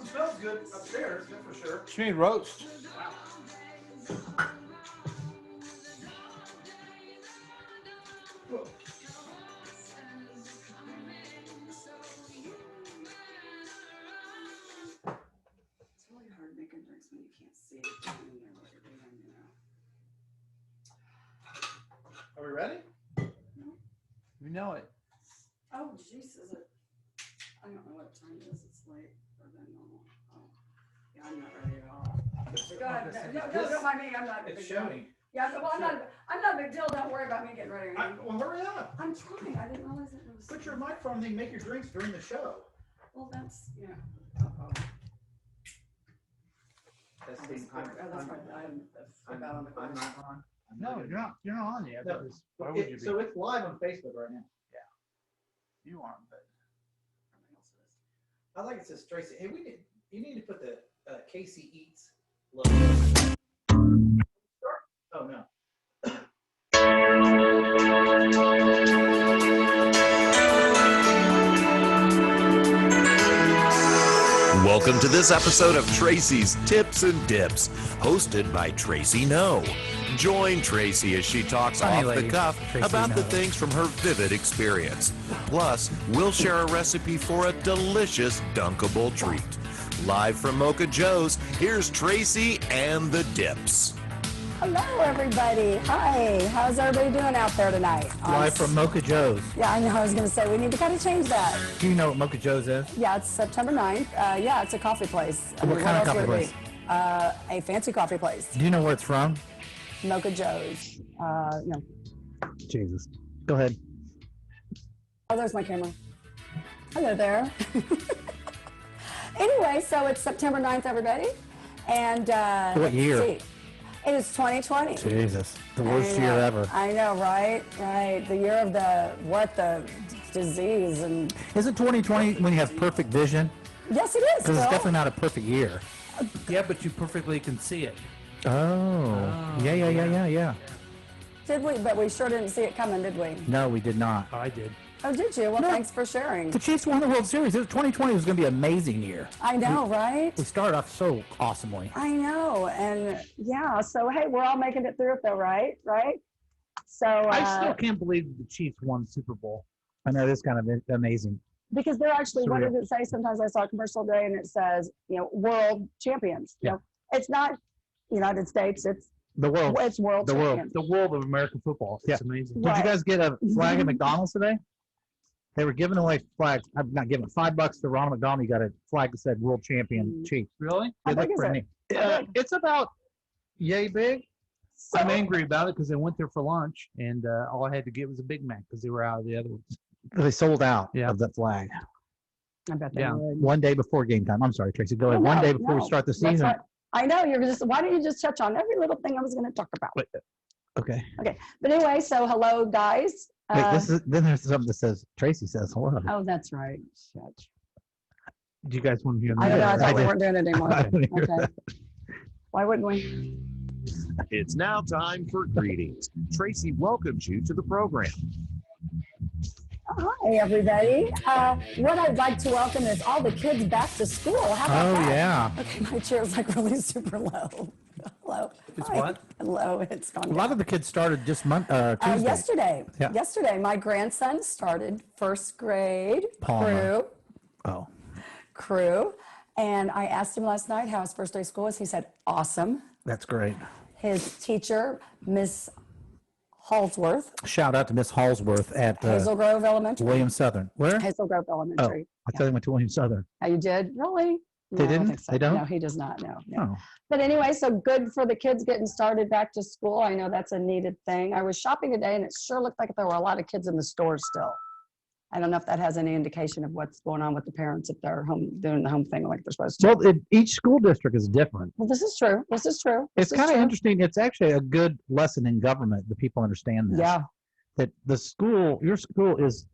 It smells good upstairs, that's for sure. She made roast. Wow. It's really hard making drinks when you can't see it in there what you're doing, you know. Are we ready? You know it. Oh, jeez, is it? I don't know what time it is. It's late or than normal. Oh, yeah, I'm not ready at all. Go ahead. No, don't mind me. I'm not a big It's deal. showing. Yeah, well, I'm not a big deal. Don't worry about me getting ready. Well, hurry up. I'm trying. I didn't realize it was. Put your microphone and make your drinks during the show. Well, that's, yeah. Uh-oh. That's Oh, that's right. I forgot on the I'm cord. not on. No, you're not on yet. No. Because why would you be? So it's live on Facebook right now. You aren't, but I like it says Tracy. Hey, you need to put the Casey Eats logo. Oh no. Welcome to this episode of Tracy's Tips and Dips, hosted by Tracy No. Join Tracy as she talks Funny off lady, the cuff Tracy about the No. things from her vivid experience. Plus, we'll share a recipe for a delicious, dunkable treat. Live from Mocha Joe's, here's Tracy and the Dips. Hello, everybody. Hi. How's everybody doing out there tonight? live from Mocha Joe's. Yeah, I know. I was going to say, we need to kind of change that. Do you know what Mocha Joe's is? Yeah, it's September 9th. Yeah, it's a coffee place. What kind of else coffee would it place? be? A fancy coffee place. Do you know where it's from? Mocha Joe's. No. Jesus. Go ahead. Oh, there's my camera. Hello there. Anyway, so it's September 9th, everybody. And What year? let's see. It is 2020. Jesus. The worst I know. year ever. I know, right? Right. The year of the disease and Isn't 2020 when you have perfect vision? yes, it is. Because it's Phil. definitely not a perfect year. Yeah, but you perfectly can see it. Oh. Yeah. Did we? But we sure didn't see it coming, did we? No, we did not. I did. Oh, did you? Well, No. thanks for sharing. The Chiefs won the World Series. 2020 was going to be an amazing year. I know, right? We started off so awesomely. I know. And yeah, so hey, we're all making it through it though, right? Right? So I still can't believe the Chiefs won the Super Bowl. I know, this kind of amazing. because they're actually, what Surreal. does it say? Sometimes I saw a commercial today and it says, world champions. You know, it's not United States, it's The world. world The world. champions. The world of American football. It's Yeah. amazing. Did you Right. guys get a flag at McDonald's today? They were giving away flags. I'm not giving $5 to Ronald McDonald. You got a flag that said World Champion Chiefs. Really? How They big look is pretty it? neat. It's about yay big. So, I'm angry about it because I went there for lunch and all I had to get was a Big Mac because they were out of the other ones. They sold out Yeah. of the flag I bet they Yeah. would. one day before game time. I'm sorry, Tracy. Go ahead. No, One day before we no, start the that's season. what- I know, why don't you just touch on every little thing I was going to talk about? Okay. But anyway, so hello, guys. Wait, then there's something that says Tracy says hello. Oh, that's right. Shit. Do you guys want to hear I don't know. I that? thought we did. weren't doing it anymore. I didn't hear Okay. Why wouldn't we? It's now time for greetings. Tracy welcomes you to the program. Hi, everybody. What I'd like to welcome is all the kids back to school. How about Oh, that? yeah. Okay, my chair's like really super low. Hello. It's Hi. what? Low. It's gone A lot of the kids started just Tuesday. yesterday. Yeah. Yesterday, my grandson started first grade Palmer. Oh. crew. And I asked him last night how his first day of school was. He said, awesome. That's great. His teacher, Miss Halsworth, Shout out to Miss Halsworth at Hazel Grove Elementary. William Southern. Where? Hazel Grove Elementary. I thought they went to William Southern. Oh, you did? Really? They No, I don't didn't? think so. They don't? No, he does not. No. Oh. But anyway, so good for the kids getting started back to school. I know that's a needed thing. I was shopping today and it sure looked like there were a lot of kids in the stores still. I don't know if that has any indication of what's going on with the parents if they're home doing the home thing like they're supposed to. Well, each school district is different. Well, this is true. This is true. It's This is kind of true. interesting. It's actually a good lesson in government that people understand this. Yeah. That your school is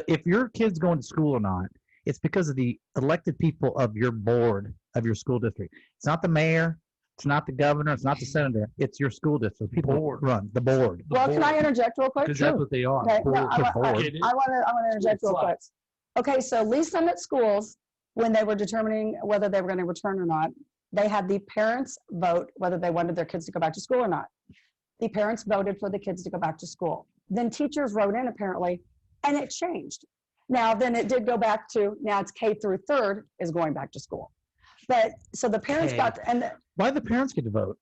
if your kid's going to school or not, it's because of the elected people of your board of your school district. It's not the mayor, it's not the governor, it's not the senator, it's your school district. People run the board. Well, can I interject real quick? Because that's what they are. Okay, no, I the want board. Get it? to interject real quick. Flex. Okay, so Lee Summit Schools when they were determining whether they were going to return or not, they had the parents vote whether they wanted their kids to go back to school or not. The parents voted for the kids to go back to school. Then teachers wrote in apparently, and it changed. Now, then it did go back to, now it's K through third is going back to school. But so the parents Okay. got, and Why the parents get to vote?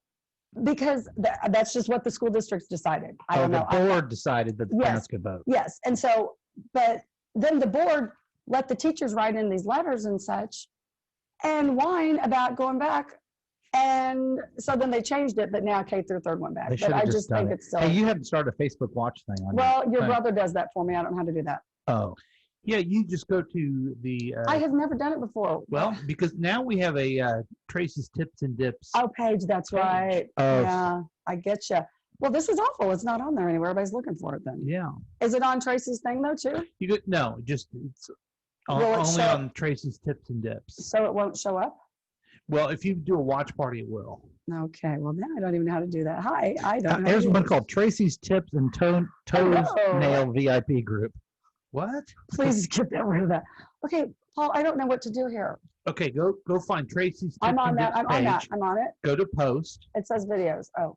because that's just what the school districts decided. I don't know. The board decided that the Yes. parents could vote. Yes, and so, but then the board let the teachers write in these letters and such and whine about going back. And so then they changed it, but now K through third went back. They But should I have just just done think it. it's silly. Hey, you haven't started a Facebook Watch thing on Well, your thing. brother does that for me. I don't know how to do that. Oh, Yeah, you just go to the, I have never done it before. well, because now we have a Tracy's Tips and Dips. Oh, Paige, that's Paige. right. Oh. Yeah, I get you. Well, this is awful. It's not on there anywhere. Everybody's looking for it then. Yeah. Is it on Tracy's thing though, too? You could, no, just, it's Will it only show- on Tracy's Tips and Dips. So it won't show up? Well, if you do a watch party, it will. Okay, well, now I don't even know how to do that. Hi, I don't know. how to there's do one this. called Tracy's Tips and Toes Hello. Nail VIP group. What? Please get rid of that. Okay, Paul, I don't know what to do here. Okay, go find Tracy's Tips I'm on and that. Dips I'm on that. page. I'm on it. Go to post. It says videos. Oh.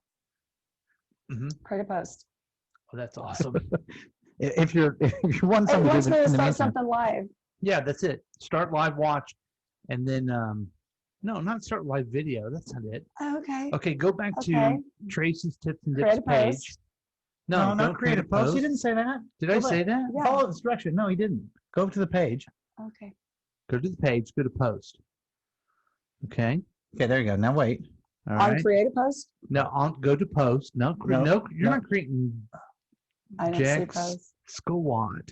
Mhm. Create a post. Oh, that's awesome. If you're wanting It something to wants do me to in the start meantime, something live. Yeah, that's it. Start live watch, and then no, not start live video. That's not it. Okay. Okay, go back Okay. to Tracy's Tips and Create Dips a post. page. No, not don't create a post. You didn't say that. Did I Go say back. that? Yeah. Follow instruction. No, he didn't. Go to the page. Okay. Go to the page. Go to post. Okay. Okay, there you go. Now wait. All On right. create a post? Now go to post. No, No, you're no. not creating I don't see Jack's posts. Squad.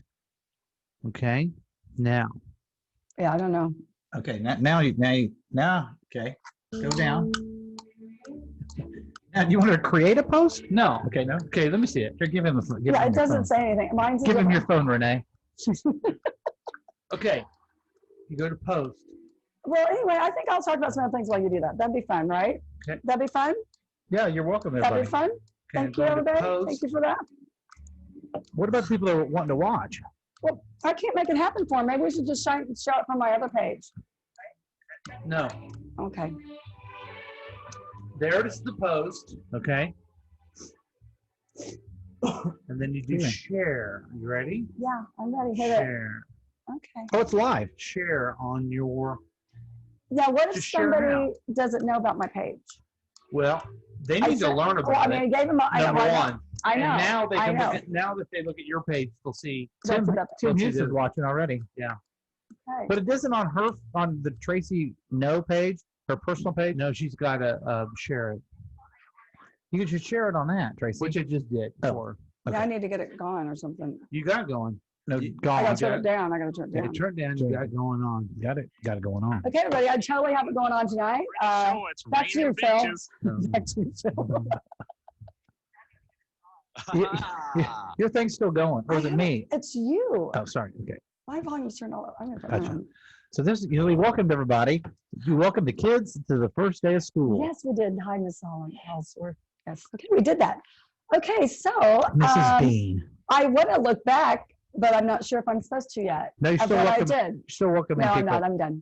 Okay. Now. Yeah, I don't know. Okay, now, okay. Go down. Now, you want to create a post? No. Okay, no. Okay, let me see it. Here, give him the phone. Give Yeah, him it your doesn't phone. say anything. Mine's Give him your different. phone, Renee. Okay. You go to post. Well, anyway, I think I'll talk about some other things while you do that. That'd be fun, right? Okay. That'd be fun? Yeah, you're welcome, That'd everybody. be fun? Okay, Thank go you, to everybody. post. Thank you for that. What about people that are wanting to watch? Well, I can't make it happen for them. Maybe we should just show it from my other page. No. Okay. There is the post. Okay. And then you do Yeah. share. You ready? Yeah, I'm ready. Hit it. Share. Okay. Oh, it's live. Share on your. Yeah, what if Just share it somebody doesn't know about my page? Well, they I need to said- learn Well, I about mean, I it. gave them. I know. Number I know. one. I know. And now they I can know. look at, now that they look at your page, they'll see. They'll Tim, put up- Tim Don't you Hughes do is it. watching already. Okay. But it isn't on the Tracy No page, her personal page. No, she's got to share it, You should share it on that, Tracy. which I just did. Oh. For. Yeah, I need to get it going or something. You got it going. No, You- I gone. gotta turn got it down. I gotta turn it You down. turn down. You got it going on. Got it going on. Okay, everybody, I totally have it going on tonight. Back to you, Phil. Back to you, Phil. Your thing's still going, or is it me? It's you. Oh, sorry. Okay. My volume's turned all. I'm gonna turn it Gotcha. on. So we welcomed everybody. We welcomed the kids to the first day of school. Yes, we did. Hi, Miss Holsworth. Yes. Okay, we did that. Okay, so Mrs. Bean. I want to look back, but I'm not sure if I'm supposed to yet. No, you're I still thought I welcome. did. You're still welcoming No, I'm people. not. I'm done.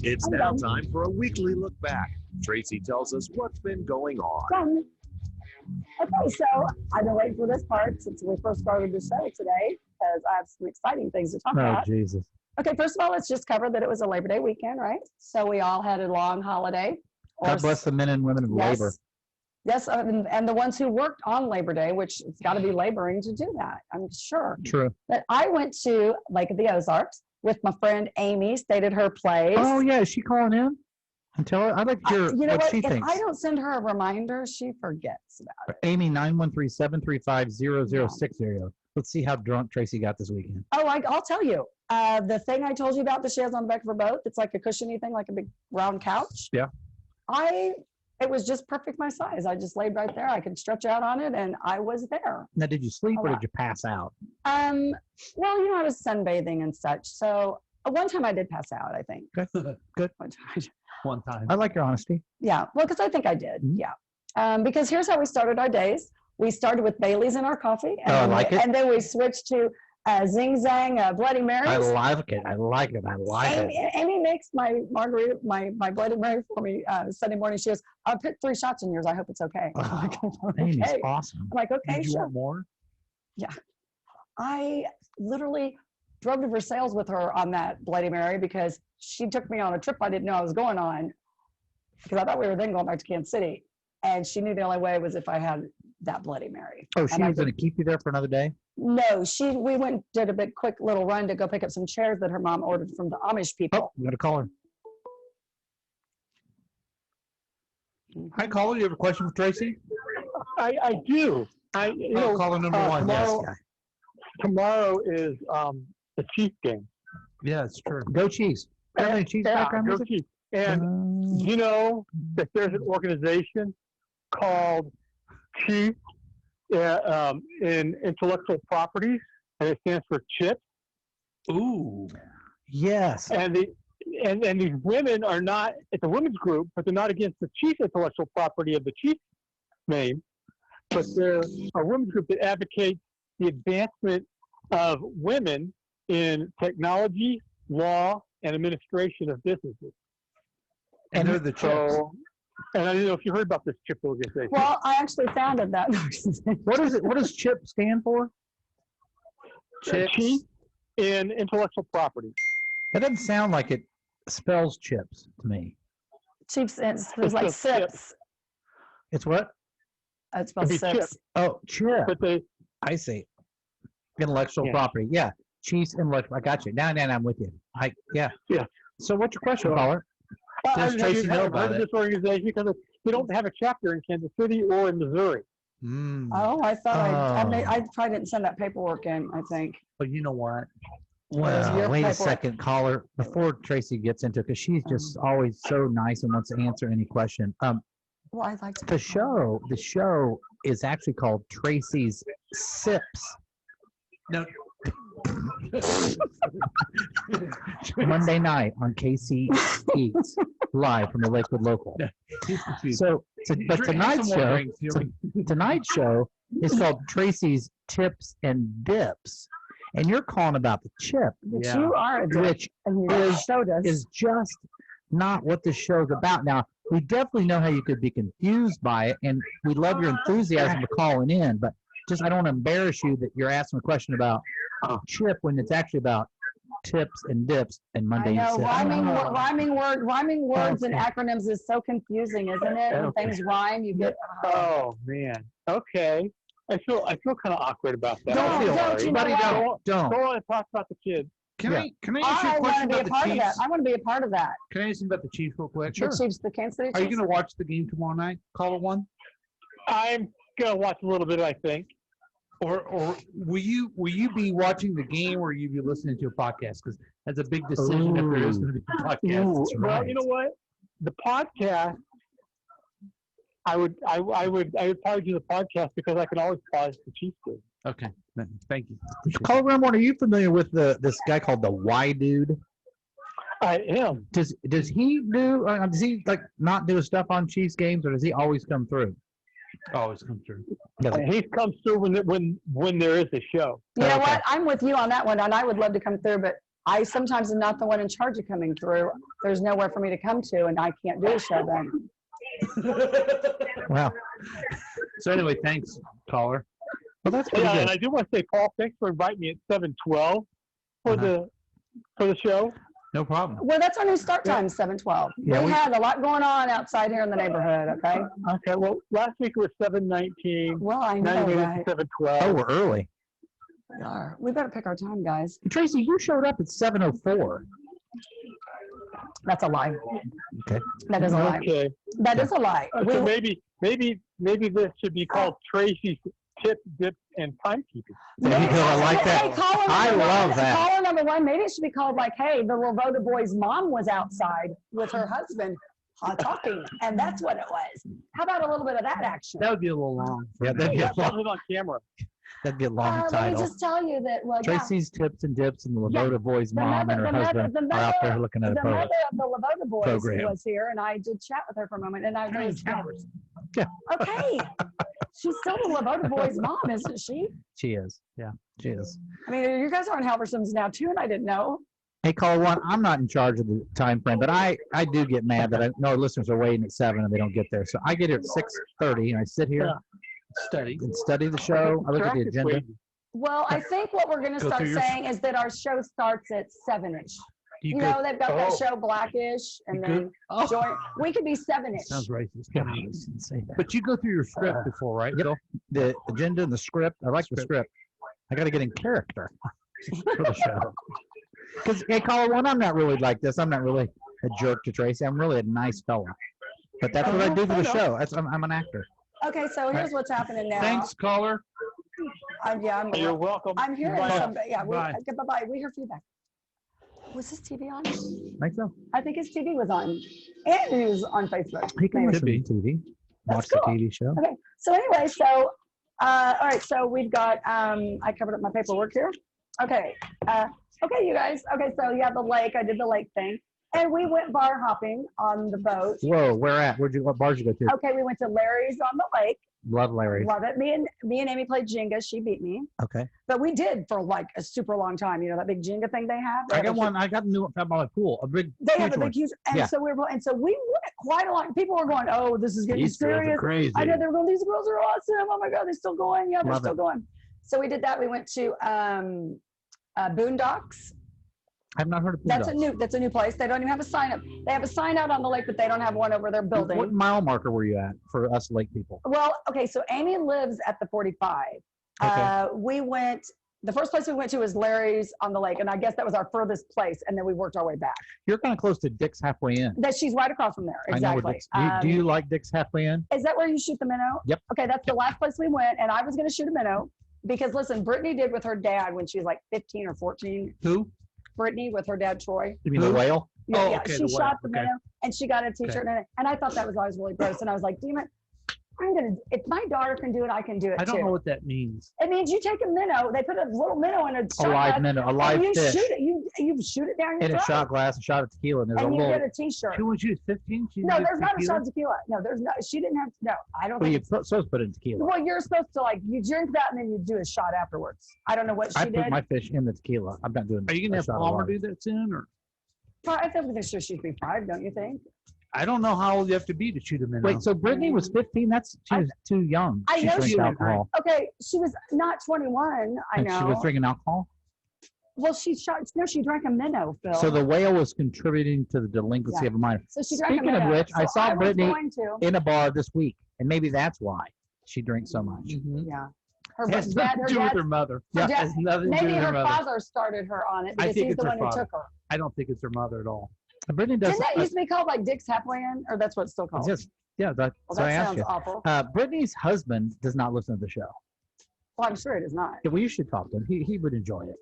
It's I'm now done. time for a weekly look back. Tracy tells us what's been going on. Done. Okay, so I've been waiting for this part since we first started the show today because I have some exciting things to talk Oh, about. Jesus. Okay, first of all, let's just cover that it was a Labor Day weekend, right? So we all had a long holiday. God bless the men and women of labor. Yes, and the ones who worked on Labor Day, which it's got to be laboring to do that, I'm sure. True. But I went to Lake of the Ozarks with my friend Amy, stayed at her place. Oh, yeah. Is she calling in? And tell her. I'd like to hear You know what what? she If thinks. I don't send her a reminder, she forgets about it. Amy 913-735-0060. Let's see how drunk Tracy got this weekend. Oh, I'll tell you. The thing I told you about that she has on the back of her boat, it's like a cushiony thing, like a big round couch. Yeah. It was just perfect my size. I just laid right there. I could stretch out on it, and I was there. Now, did you sleep or lot. did you pass out? Well, I was sunbathing and such. So one time I did pass out, I think. Good. One time. One time. I like your honesty. Yeah, well, because I think I did. Mhm. Yeah. Because here's how we started our days. We started with Bailey's in our coffee. Oh, I like it. And then we switched to Zing Zang, Bloody Marys. I like it. I like it. I like it. Amy makes my margarita, my Bloody Mary for me Sunday morning. She goes, "I'll put 3 shots in yours. I hope it's okay." I'm like, Amy's "Okay." awesome. I'm like, "Okay, Did you sure." want more? I literally drove to Versailles with her on that Bloody Mary because she took me on a trip I didn't know I was going on because I thought we were then going back to Kansas City, and she knew the only way was if I had that Bloody Mary. Oh, she And I was going to keep you there for another day? No, we went did a big quick little run to go pick up some chairs that her mom ordered from the Amish people. Oh, you got to call her. Hi, caller. You have a question for Tracy? I do. Caller number one. tomorrow, Yes. tomorrow is the Chiefs game. Yeah, it's true. Go Chiefs. Do you have any Chiefs background go music? Chiefs. And you know that there's an organization called Chiefs in intellectual properties, and it stands for CHIP. Ooh. Yes. And these women are not, it's a women's group, but they're not against the chief intellectual property of the Chiefs name, but they're a women's group that advocates the advancement of women in technology, law, and administration of businesses. And they're the chips. So, and I don't know if you heard about this CHIP organization. Well, I actually founded that. What is it? What does CHIP stand for? Chief in intellectual property. That doesn't sound like it spells chips to me. Chiefs, there's like just chip. SIPs. It's what? It spells It'd be chip. SIPs. Oh, chip. But they, I see. Intellectual Yeah. property. Yeah. Chiefs intellectual. I got you. Now I'm with you. Yeah. Yeah. So what's your question, So- caller? Does Tracy know heard about of it? this organization because they don't have a chapter in Kansas City or in Missouri. Mm. Oh, I thought Oh. I probably didn't send that paperwork in, I think. But you know what? Well, your wait a paperwork? second, caller. Before Tracy gets into it, because she's just always so nice and wants to answer any question. Well, I'd like to. The show is actually called Tracy's Sips. No. Monday night on KC Eats, live from the Lakewood Local. But tonight's show is called Tracy's Tips and Dips, and you're calling about the chip, But Yeah. you are a dick, which and you is- showed us. is just not what the show's about. Now, we definitely know how you could be confused by it, and we love your enthusiasm for calling in, but just I don't want to embarrass you that you're asking a question about chip when it's actually about tips and dips and I Monday know Sips. rhyming words and Okay. acronyms is so confusing, isn't it? When Okay. things rhyme, you get. Oh man. Okay. I feel kind of awkward about that. Don't feel don't, sorry. you know Buddy, what? don't. Go on and talk about the kids. Can I ask you a I want question to be a about the part of that. Chiefs? I want to be a part of that. Can I ask you about the Chiefs real quick? The Chiefs, the Kansas City Are you Chiefs. going to watch the game tomorrow night? Caller one? I'm gonna watch a little bit, I think. Or will you be watching the game or will you be listening to a podcast? Because that's a big decision if there is going to be a podcast. Ooh, That's well, right. you know what? The podcast, I would probably do the podcast because I can always pause the Chiefs game. Okay. Thank you. Caller Ramon, are you familiar with this guy called the Y Dude? I am. Does he like not do stuff on Chiefs games, or does he always come through? Always come through. He comes through when there is a show. You know Okay. what? I'm with you on that one, and I would love to come through, but I sometimes am not the one in charge of coming through. There's nowhere for me to come to, and I can't do a show then. Wow. So anyway, thanks, caller. Well, that's pretty Yeah, good. and I do want to say, Paul, thanks for inviting me at 7:12 for the show. No problem. Well, that's our new start time, 7:12. Yeah, we had a lot going on outside here in the neighborhood, okay? Okay, well, last week it was 7:19. Well, I Now know, you made right? it to 7:12. Oh, we're early. We are. We better pick our time, guys. Tracy, you showed up at 7:04. That's a lie. Okay. That is a lie. Okay. That is a lie. We, So maybe this should be called Tracy's Tip, Dip, and Timekeeping. There you go. I like that. Hey, caller I number love one, that. Caller number one, maybe it should be called like, hey, the Lavota boy's mom was outside with her husband talking, and that's what it was. How about a little bit of that action? That would be a little long. Yeah, that'd be a That's long, on camera. that'd be a long Let me title. just tell you that, well, yeah, Tracy's Tips and Dips, and the Yeah. Lavota boy's The mom mother- and her the mother- husband the are out there mother- looking at the a photo. mother of the Lavota boys program. was here, and I did chat with her for a moment, and I was Okay. She's still the Lavota boy's mom, isn't she? She is. Yeah, she is. I mean, you guys are on Halverson's now too, and I didn't know. Hey, caller one, I'm not in charge of the time frame, but I do get mad that I know our listeners are waiting at 7 and they don't get there. So I get here at 6:30 and I sit here and study the show. I look at the agenda. Well, I think what we're going to start saying is that our show starts at 7-ish. You know, they've got that show Blackish, and then join. We could be 7-ish. Sounds racist. Yeah, I didn't say that. But you go through your script before, right? Yep. The agenda and the script. I like the script. I got to get in character for the show. Because, hey, caller one, I'm not really like this. I'm not really a jerk to Tracy. I'm really a nice fella. But that's what I do for the show. I'm an actor. Okay, so here's what's happening now. Thanks, caller. You're welcome. I'm hearing Bye. somebody. Yeah, Bye. bye-bye. We hear feedback. Was his TV on? Think so? I think his TV was on. And he was on Facebook. He can Maybe. listen to TV. Watch That's cool. the TV show. Okay, so anyway, all right, so we've got, I covered up my paperwork here. Okay, okay, you guys. Okay, so yeah, the lake, I did the lake thing. And we went bar hopping on the boat. Whoa, where at? What bars you go to? Okay, we went to Larry's on the lake. Love Larry. Love it. Me and Amy played Jenga. She beat me. Okay. But we did for like a super long time. You know that big Jenga thing they have? I got one. I got a new one by my pool. A big. They have a one. big huge, and Yeah. so we went quite a lot. People were going, "Oh, this is getting These girls are serious." crazy. I know they were going. These girls are awesome. Oh my God, they're still going. Yeah, they're Love still it. going. So we did that. We went to Boondocks. I've not heard of That's Boondocks. that's a new place. They don't even have a sign up. They have a sign out on the lake, but they don't have one over their building. What mile marker were you at for us lake people? Well, okay, so Amy lives at the 45. Okay. The first place we went to was Larry's on the lake, and I guess that was our furthest place, and then we worked our way back. You're kind of close to Dick's Halfway In. That she's right across from there. I know Exactly. where Dick's. Do you like Dick's Halfway In? Is that where you shoot the minnow? Yep. Okay, that's the last place we went, and I was going to shoot a minnow because listen, Brittany did with her dad when she was like 15 or 14. Who? Brittany with her dad Troy. You mean the whale? Oh, Yeah, okay, she the shot whale, the okay. minnow, and she got a T-shirt in it, and I thought that was always really gross, and I was like, damn it, if my daughter can do it, I can do it I don't too. know what that means. It means you take a minnow, they put a little minnow in a shot A live glass, minnow, a live and you fish shoot it. You shoot it down your in a throat, shot glass, a shot of tequila, and there's and a you little. get a T-shirt. When she was 15, she No, did there's not a tequila? shot of tequila. No, there's no. She didn't have. No, I don't Well, think. you're It's, supposed to put it in tequila. well, you're supposed to you drink that and then you do a shot afterwards. I don't know what I she put did. my fish in the tequila. I'm not doing. Are you going to a have shot of Palmer wine. do that soon? Or I think sure she'd be 5, don't you think? I don't know how old you have to be to shoot a minnow. Wait, so Brittany was 15? She was too young. I She know drank she was. alcohol. Okay, she was not 21. I And know. she was drinking alcohol? Well, she shot. No, she drank a minnow, Phil. So the whale was contributing to the delinquency Yeah. of a minor. So she drank Speaking a of minnow. which, I So saw was Brittany going to. in a bar this week, and maybe that's why she drinks so much. Mhm. Yeah. Her It has dad. nothing Her to do with dad. her mother. her It dad- has nothing to do Maybe with her her mother. father started her on it I because think he's it's the her one who father. took her. I don't think it's her mother at all. And Brittany does. Didn't that used to be called like Dick's Halfway In, or that's what it's still called? Just, yeah, that's Well, so I that asked sounds you. awful. Brittany's husband does not listen to the show. Well, I'm sure it is not. Yeah, well, you should talk to him. He would enjoy it.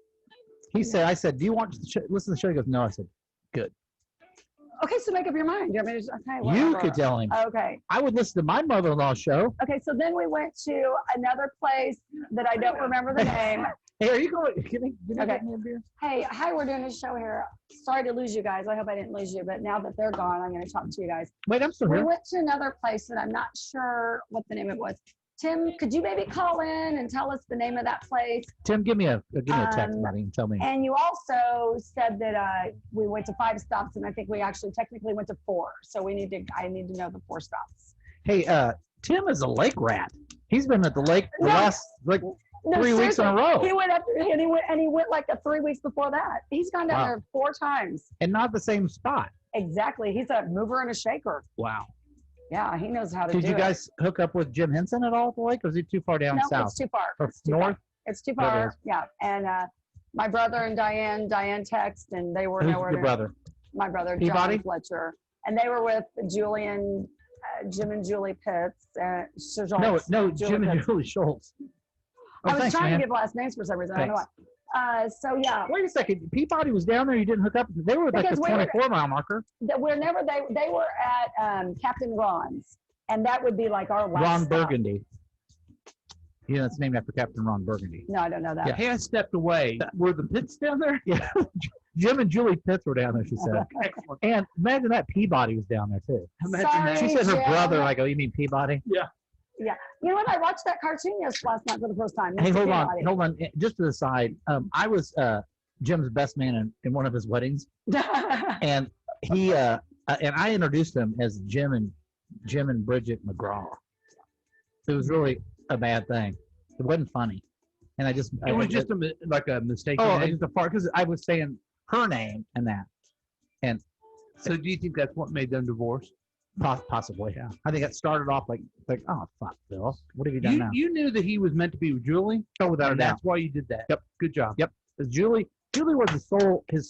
He said, I said, do you want to listen to the show? He goes, no. I said, Okay, so make up your mind. You want me to just, okay, you whatever. could tell him. Okay. I would listen to my mother-in-law's show. Okay, so then we went to another place that I don't remember the name. Hey, are you going? Can you Okay. get me a beer? Hey, hi, we're doing a show here. Sorry to lose you guys. I hope I didn't lose you, but now that they're gone, I'm going to talk to you guys. Wait, I'm still We here. went to another place that I'm not sure what the name of it was. Tim, could you maybe call in and tell us the name of that place? Tim, give me a text, Um, buddy, and tell me. And you also said that we went to 5 stops, and I think we actually technically went to 4. So I need to know the 4 stops. Hey, Tim is a lake rat. He's been at the lake the No. last like No, 3 weeks in a seriously, row, He went up and he went like 3 weeks before that. He's gone down Wow. there 4 times. and not the same spot. Exactly. He's a mover and a shaker. Wow. Yeah, he knows how to Did do you it. guys hook up with Jim Henson at all at the lake, or is he too far down No, south it's too far. or It's too north? far. It's too Whatever it far. is. Yeah. And my brother and Diane text, and they were Who's nowhere your to. brother? My brother, Peabody? John Fletcher. And they were with Julian, Jim and Julie Pitts. No, Jim and Julie Schultz. Oh, I was thanks, trying man. to give last names for some reason. I don't know why. So yeah, Wait a second. Peabody was down there. You didn't hook up. They were at like Because the we were- 24-mile marker. whenever they were at Captain Ron's, and that would be like our last Ron stop. Burgundy. Yeah, it's named after Captain Ron Burgundy. No, I don't know that. Yeah. Hey, I stepped away. Were the pits down there? Yeah. Jim and Julie Pitts were down there, she said. Excellent. And imagine that Peabody was down there too. Imagine Sorry. that. She said her Jim. brother, and I go, you mean Peabody? Yeah. You know what? I watched that cartoon last night for the first time. Hey, Mr. hold on. Peabody. Hold on. Just to the side, I was Jim's best man in one of his weddings. And he and I introduced him as Jim and Bridget McGraw. It was really a bad thing. It wasn't funny, and I just It was just like a mistake. just a part because I was saying her name and that, and So do you think that's what made them divorce? possibly, yeah. I think it started off like oh fuck, Bill, what have you done now? You knew that he was meant to be with Julie. Oh, without a And doubt. that's why you did that. Yep. Good job. Yep. 'Cause Julie was his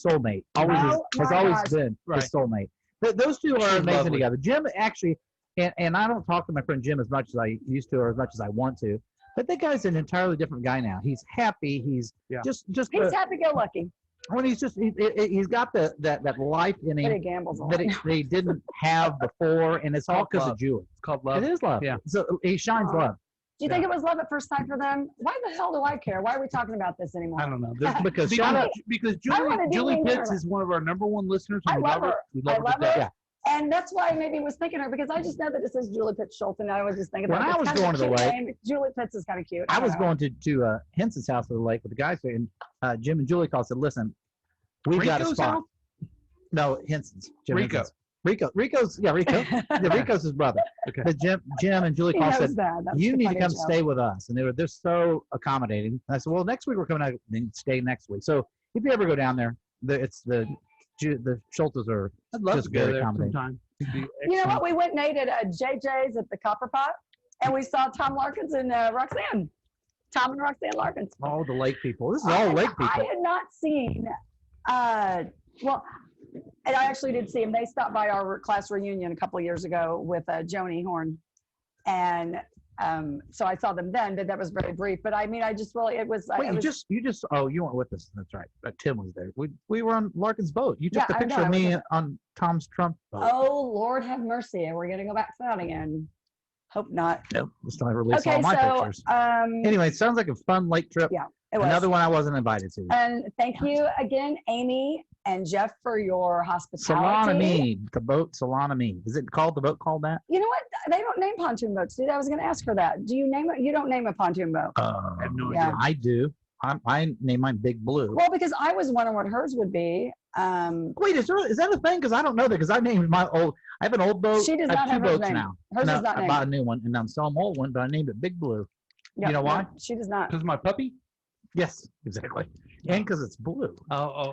soulmate. Always Oh, has my always gosh. been Right. his soulmate. Those two are She's amazing lovely. together. Jim actually, and I don't talk to my friend Jim as much as I used to or as much as I want to, but that guy's an entirely different guy now. He's happy. He's Yeah. just He's happy-go-lucky, when he's just he's got that life in but he him gambles a lot. that he didn't have before, and it's all because of Love. Julie. It's called love. It is love. Yeah. So he shines Aw. love. Do you think it was love at first sight for them? Why the hell do I care? Why are we talking about this anymore? I don't know. Because shout out, because I wanna Julie do Pitts her. is one of our #1 listeners. I and love her. We I love love her. to death. her. And that's why I maybe was thinking her, because I just know that it says Julie Pitts Schultz, and I was just thinking When about I it's was kind of going a to the cute lake- name. Julie Pitts is kind of cute. I was don't know. going to Henson's house at the lake with the guys there, and Jim and Julie called and said, "Listen, we've got a Rico's spot." house? No, Henson's. Jim Rico. Henson's. Rico's yeah, Rico. Rico's his brother. Okay. But Jim and Julie He called knows and said, that. That's "You the need to funny come joke. stay with us," and they're so accommodating. And I said, "Well, next week we're coming out. Then stay next week." So if you ever go down there, it's the Schultzes are I'd love just to go very there accommodating. sometime. It'd be You know excellent. what? We went and ate at JJ's at the Copper Pot, and we saw Tom Larkins and Roxanne. Tom and Roxanne Larkins. all the lake people. This is all lake I people. had not seen, well, and I actually did see him. They stopped by our class reunion a couple of years ago with Joni Horn. And so I saw them then, but that was very brief. But I mean, I just really, it was. Wait, it was, you just oh, you weren't with us. That's right. Tim was there. We were on Larkin's boat. You took Yeah, the I picture know, of I was me with on Tom's Trump boat. oh, Lord have mercy. And we're going to go back to that again. Hope not. Nope, let's not release Okay, all my so pictures. it Anyway, it sounds like a fun lake trip. was. Another one I wasn't invited to. And thank you again, Amy and Jeff, for your hospitality. Salonamee, the boat Salonamee. Is it called the boat called that? You know what? They don't name pontoon boats, dude. I was going to ask her that. Do you name it? You don't name a pontoon boat. I have no Yeah. idea. I do. I name mine Big Blue. Well, because I was wondering what hers would be. Wait, is that a thing? Because I don't know that. Because I named my old. I have an old boat. She does I not have two have hers boats named. now. Hers No, is not I named. bought a new one, and I'm selling my old one, but I named it Big Blue. Yep, know why? no, she does not. Because my puppy? Yes, exactly. And because it's blue. Oh.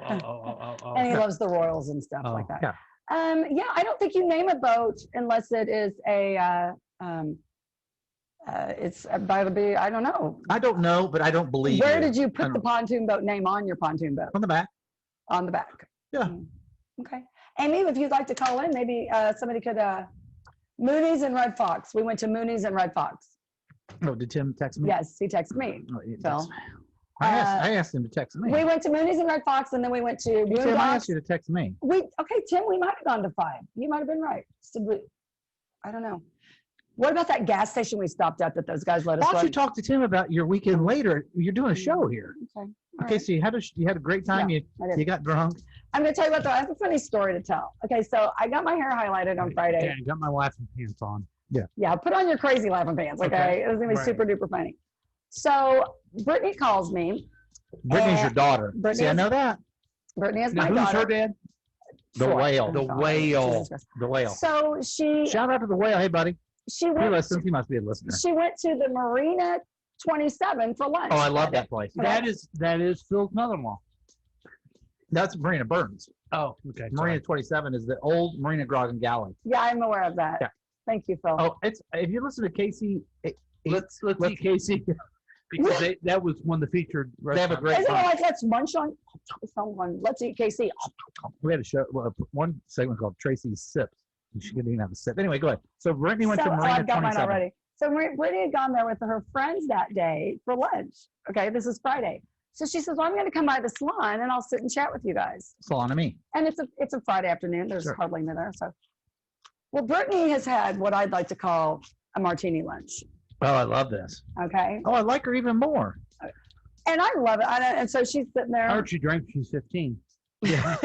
And he loves the Royals and stuff Oh, like that. yeah. Yeah, I don't think you name a boat unless it is a, it's by the be, I don't know. I don't know, but I don't believe. Where you. did you I put the don't- pontoon boat name on your pontoon boat? On the back. On the back. Yeah. Okay. Amy, if you'd like to call in, maybe somebody could, Mooney's and Red Fox. We went to Mooney's and Red Fox. Oh, did Tim text me? Yes, he texted me. Oh, he Phil. texted me. I asked him to text me. We went to Mooney's and Red Fox, and then we went to Tim, I Boondocks. asked you to text me. Okay, Tim, we might have gone to 5. You might have been right. I don't know. What about that gas station we stopped at that those guys let us Why don't you run? talk to Tim about your weekend later? You're doing a show here. Okay. Okay, so you had a great time. I did. You got drunk. I'm going to tell you what, though. I have a funny story to tell. Okay, so I got my hair highlighted on Friday. Yeah, I got my laughing pants on. Yeah, put on your crazy laughing pants, okay? Okay. It was going to be Right. super duper funny. So Brittany calls me. Brittany's your daughter. Brittany See, I is- know that. Brittany is Now, my who's daughter. her dad? The Troy. whale. The Oh, whale. Jesus Christ. The whale. So she Shout out to the whale. Hey, buddy. she He went listens. He must be a listener. she went to the Marina 27 for lunch. Oh, I love that place. Okay. That is Phil's mother-in-law. That's Marina Burns. Oh, okay. Marina 27 is the old Marina Grogan Galley. Yeah, I'm aware of that. Yeah. Thank you, Phil. Oh, it's if you listen to Casey, Let's eat Casey because that was one of the featured. They have a restaurants. great Isn't it time. like let's munch on someone? Let's eat KC. We had a show, one segment called Tracy's Sips. And she didn't even have a sip. Anyway, go ahead. So Brittany went to Marina I've got mine 27. already. So Brittany had gone there with her friends that day for lunch. Okay, this is Friday. So she says, well, I'm going to come by the salon and I'll sit and chat with you guys. Salon to me. And it's a Friday afternoon. There's Sure. hardly anyone there. So, well, Brittany has had what I'd like to call a martini lunch. Oh, I love this. Okay, Oh, I like her even more. and I love it. And so she's sitting I there. heard she drank when she was 15. Yeah.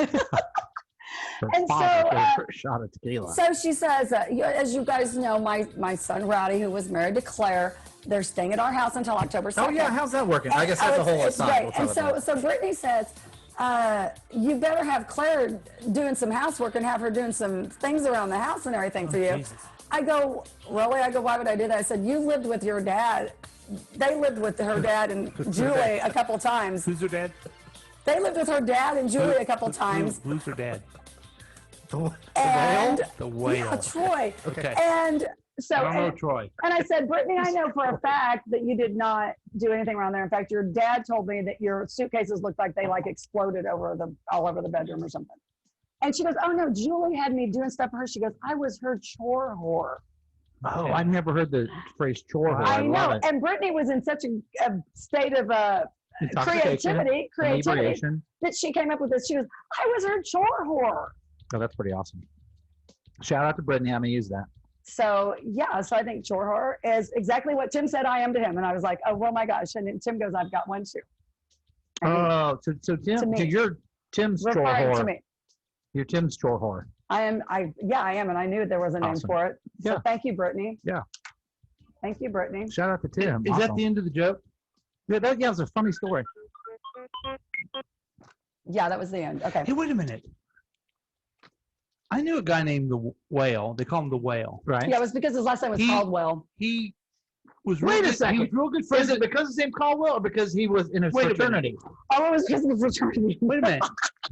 Her And so, father gave her a shot of tequila. So she says, as you guys know, my son Rowdy, who was married to Claire, they're staying at our house until October 2nd. Oh yeah, how's that working? I guess that's a whole it's aside. great. And so Brittany says, you better have Claire doing some housework and have her doing some things around the house and everything for you. Jesus. I go, really? I go, why would I do that? I said, you lived with your dad. They lived with her dad and Julie a couple times. Who's her dad? They lived with her dad and Julie a couple times. Who's her dad? And The whale. yeah, Troy. Okay. And so, I don't know Troy. and I said, Brittany, I know for a fact that you did not do anything around there. In fact, your dad told me that your suitcases looked like they like exploded all over the bedroom or something. And she goes, oh no, Julie had me doing stuff for her. She goes, I was her chore whore. Oh, I never heard the phrase chore. I love know. it. And Brittany was in such a state of Intoxication, creativity inebriation. that she came up with this. She goes, I was her chore whore. Oh, that's pretty awesome. Shout out to Brittany. I'm gonna use that. So yeah, so I think chore whore is exactly what Tim said I am to him. And I was like, oh, well, my gosh. And then Tim goes, I've got one too. Oh, so Tim, To me. so you're Tim's chore Referring to whore. me. You're Tim's chore whore. I am, and I knew there was a name Awesome. for it. So Yeah. thank you, Brittany. Yeah. Thank you, Brittany. Shout out to Tim. Is that Awesome. the end of the joke? Yeah, that was a funny story. Yeah, that was the end. Okay. Hey, wait a minute. I knew a guy named the Whale. They call him the Whale. Right? Yeah, it was because his last name was He- Caldwell. He was Wait real a good, second. He was real good friends. Is it because his name Caldwell or because he was in a Wait a minute. fraternity? Oh, it was because of the fraternity. Wait a minute.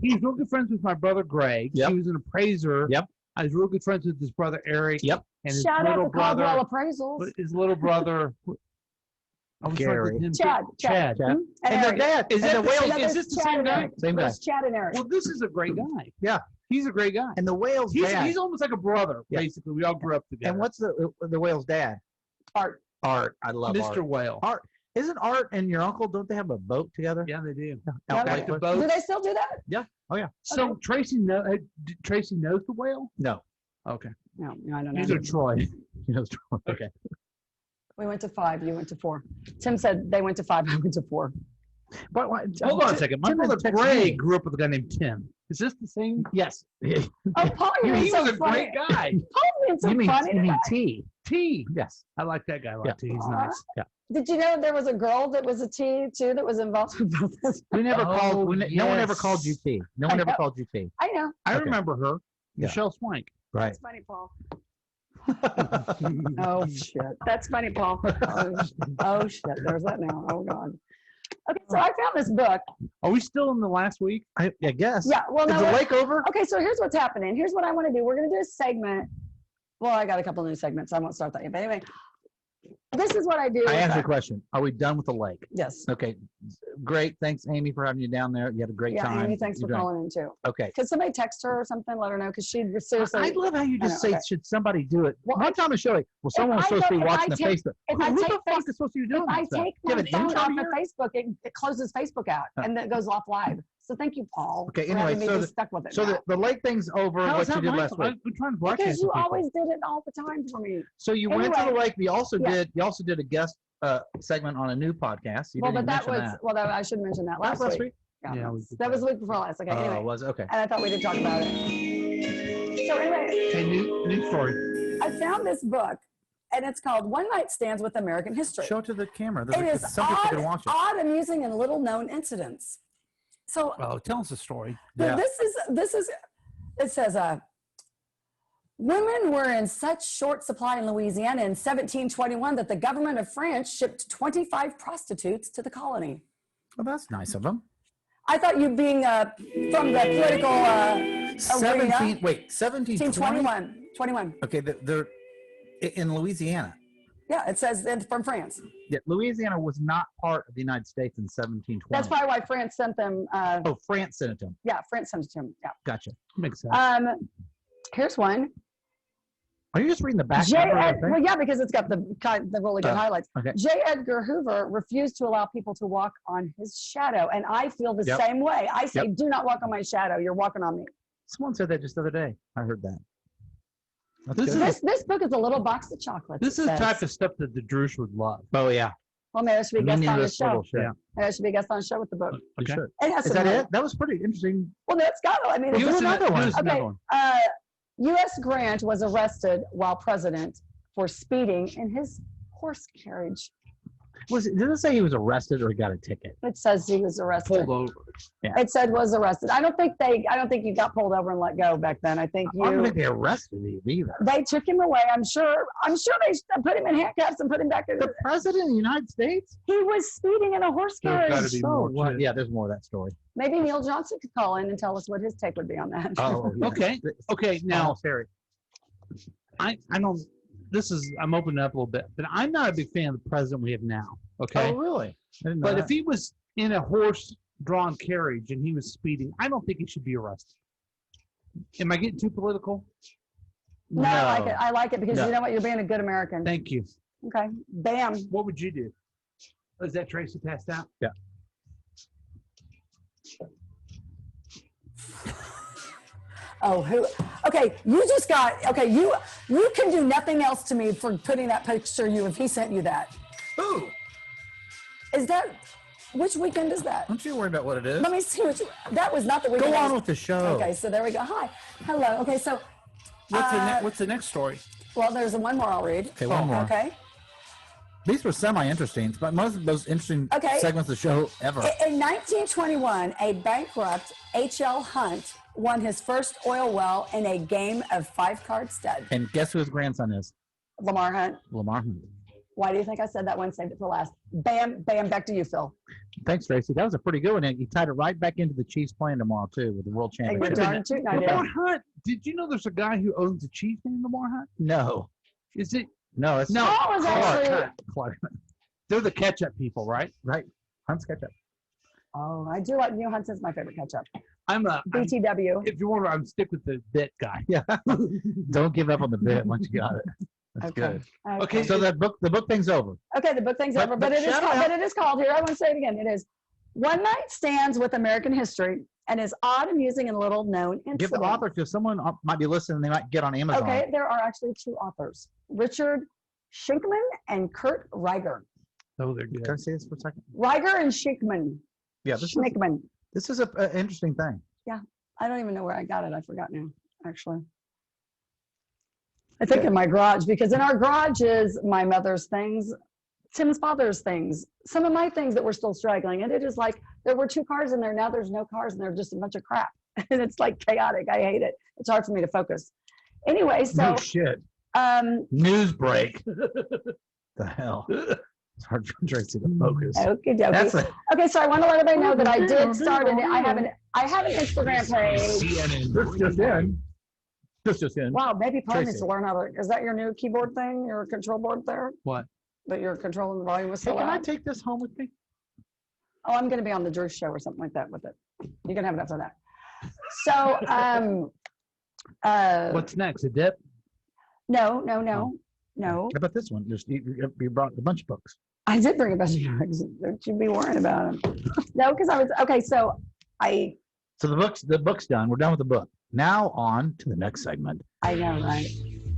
He's real good friends with my brother Greg. Yep. He was an appraiser. Yep. I was real good friends with his brother Eric. Yep. And his Shout out little to Caldwell brother. Appraisals. His little brother. I was friends Gary. with him. Chad. Chad. Chad. Hmm? And And their Eric. dad. Is and that the the whales. same- No, is there's this the Chad same and guy? Eric. Same guy. There's Chad and Eric. Well, this is a great guy. Yeah. He's a great guy. And the whale's He's, dad. he's almost like a brother, Yeah. basically. We all grew up together. And what's the whale's dad? Art. Art. I love Mr. Art. Whale? Art. Isn't Art and your uncle? Don't they have a boat together? Yeah, they do. Out Yeah, back Like the west? boat. Do they still do that? So Tracy Tracy knows the whale? No. Okay. No, I don't know. Neither Troy. He knows. Okay. We went to 5. You went to 4. Tim said they went to 5. I went to 4. But Hold on a second. My Tim brother didn't text Greg me. grew up with a guy named Tim. Is this the same? Yes. Oh, Paul, you're He so was a funny. great guy. Paul, you're so You mean funny. T? T. Yes. I like that guy a lot Yeah. too. He's Aw. nice. Yeah. Did you know there was a girl that was a T too that was involved with both this? We never Oh, called. No one ever yes. called you T. No one I ever know. called you T. I know. I Okay. remember her. Yeah. Michelle Swank. Right. That's funny, Paul. Oh shit. That's funny, Paul. Oh shit. There's that now. Oh god. Okay, so I found this book. Are we still in the last week? I guess. Yeah. Well, Is no. the what- lake over? Okay, so here's what's happening. Here's what I want to do. We're going to do a segment. Well, I got a couple new segments. I won't start that yet. But anyway, this is what I do. I with asked you a that. question. Are we done with the lake? Yes. Okay. Great. Thanks, Amy, for having you down there. You had a great Yeah, time. Amy, thanks for You're doing- calling in too. Okay. Could somebody text her or something? Let her know because she seriously. I love how you I just know, say, okay. should somebody do it? Well, One time I showed, well, someone's I supposed to be go- if I watching the take- Facebook. if I Who take the fuck face- is supposed to be doing If I that stuff? take You have my an phone intern off here? of Facebook, it closes Facebook out and then it goes off live. So thank you, Paul. Okay, for anyway, having me so be stuck with it. So now. the lake thing's over, How what is you that did my last fault? week. I've been trying to broadcast because you to people. always did it all the time for me. So you went to the Anyway, lake. You also yeah. did a guest segment on a new podcast. You Well, didn't but even that was mention well, I should mention that that. last week. week? Yeah, we did that was the week before last. Okay, Oh, anyway. it was okay. And I thought we did talk about it. So anyway, Okay, new story. I found this book, and it's called One Night Stands with American History. Show it to the camera. It is some people can watch it. odd, amusing, and little-known incidents. So Well, tell us a story. Yeah. this is. It says, women were in such short supply in Louisiana in 1721 that the government of France shipped 25 prostitutes to the colony. Well, that's nice of them. I thought you being from the political arena. 1720? 21. Okay, they're in Louisiana. Yeah, it says it's from France. Yeah, Louisiana was not part of the United States in 1720. That's probably why France sent them. Oh, France sent it to them. Yeah, France sent it to them. Yeah. Gotcha. Makes sense. Here's one. Are you just reading the back J. cover of Ed, the thing? well, yeah, because it's got the really good highlights. okay. J. Edgar Hoover refused to allow people to walk on his shadow, and I feel the Yep. same way. I say, do not walk on my shadow. You're walking on me. Someone said that just the other day. I heard that. That's This good. is- This book is a little box of chocolates. This it is the says. type of stuff that the Drush would love. Oh, yeah. Well, maybe I should be a guest on the Meaningless show. little shit. Yeah. Maybe I should be a guest on the show with the book. You Okay. should. It has Is some that money. it? That was pretty interesting. Well, no, it's got. I mean, Give it's us another one. Give us another Okay. one. U.S. Grant was arrested while president for speeding in his horse carriage. Did it say he was arrested or he got a ticket? It says he was arrested. Pulled over. It said was arrested. I don't think you got pulled over and let go back then. I think I don't think they arrested him either. they took him away. I'm sure they put him in handcuffs and put him back in. The president of the United States? He was speeding in a horse There's gotta carriage. be So more what? to it. Yeah, there's more of that story. Maybe Neil Johnson could call in and tell us what his take would be on that. Oh, yeah. Okay. Now, Almost Harry. I don't. I'm opening up a little bit, but I'm not a big fan of the president we have now. Okay. Oh, really? I didn't know But that. if he was in a horse-drawn carriage and he was speeding, I don't think he should be arrested. Am I getting too political? No, I like it. I like it because No. you know what? You're being a good American. Thank you. Okay. Bam. What would you do? Is that Tracy passed out? Yeah. Oh, who? Okay, you just got. Okay, you can do nothing else to me for putting that picture of you if he sent you that. Who? Is that? Which weekend is that? Don't you worry about what it is. Let me see which. That was not the weekend. Go I on was- with the show. Okay, so there we go. Hi, hello. Okay, so What's the next story? well, there's one more I'll read. Okay, one more. Okay. These were semi-interesting, but most of those interesting Okay. segments of the show ever. In 1921, a bankrupt H.L. Hunt won his first oil well in a game of 5-card stud. And guess who his grandson is? Lamar Hunt. Lamar Hunt. Why do you think I said that one? Saved it for last. Bam, bam. Back to you, Phil. Thanks, Tracy. That was a pretty good one. And you tied it right back into the Chiefs playing tomorrow, too, with the World And you're Championship. darn tootin' I did. Lamar Hunt. Did you know there's a guy who owns a chief named Lamar Hunt? No. Is it? No, it's No. That was actually. Clark. They're the catch-up people, right? Right. Hunt's ketchup. Oh, I do like Neil Hunson's my favorite ketchup. I'm BTW. if you want, I'm stick with the bit guy. Yeah. Don't give up on the bit once you got it. That's Okay. good. Okay, So the book thing's over. Okay, the book thing's But- over, but but it is shout called, out- but it is called here. I want to say it again. It is One Night Stands with American History and is odd, amusing, and little known incident. Give the author, because someone might be listening, they might get on Amazon. Okay, there are actually 2 authors, Richard Schinkman and Kurt Reiger. Oh, they're good. Can I say this for a second? Reiger and Schinkman. Yeah, this Schnickman. is an interesting thing. I don't even know where I got it. I forgot now, actually. I think in my garage, because in our garage is my mother's things, Tim's father's things, some of my things that we're still struggling. And it is like, there were 2 cars in there. Now there's no cars and they're just a bunch of crap. And it's like chaotic. I hate it. It's hard for me to focus. Anyway, so, No shit. um, News break. The hell. It's hard for Tracy to focus. okie That's dokie. a, Okay, so I want to let everybody know that I did start it. I have an Instagram page. CNN. just in. Wow, maybe Paul needs Tracy. to learn how to, is that your new keyboard thing, your control board there? What? That you're controlling the volume with Hey, so can I loud? take this home with me? Oh, I'm gonna be on the Drew show or something like that with it. You can have it after that. So, What's next? A dip? no. How about this one? You brought a bunch of books. I did bring a bunch of drugs. Don't you be worrying about them. No, because I was, okay, so So the book's done. We're done with the book. Now on to the next segment. I know, right?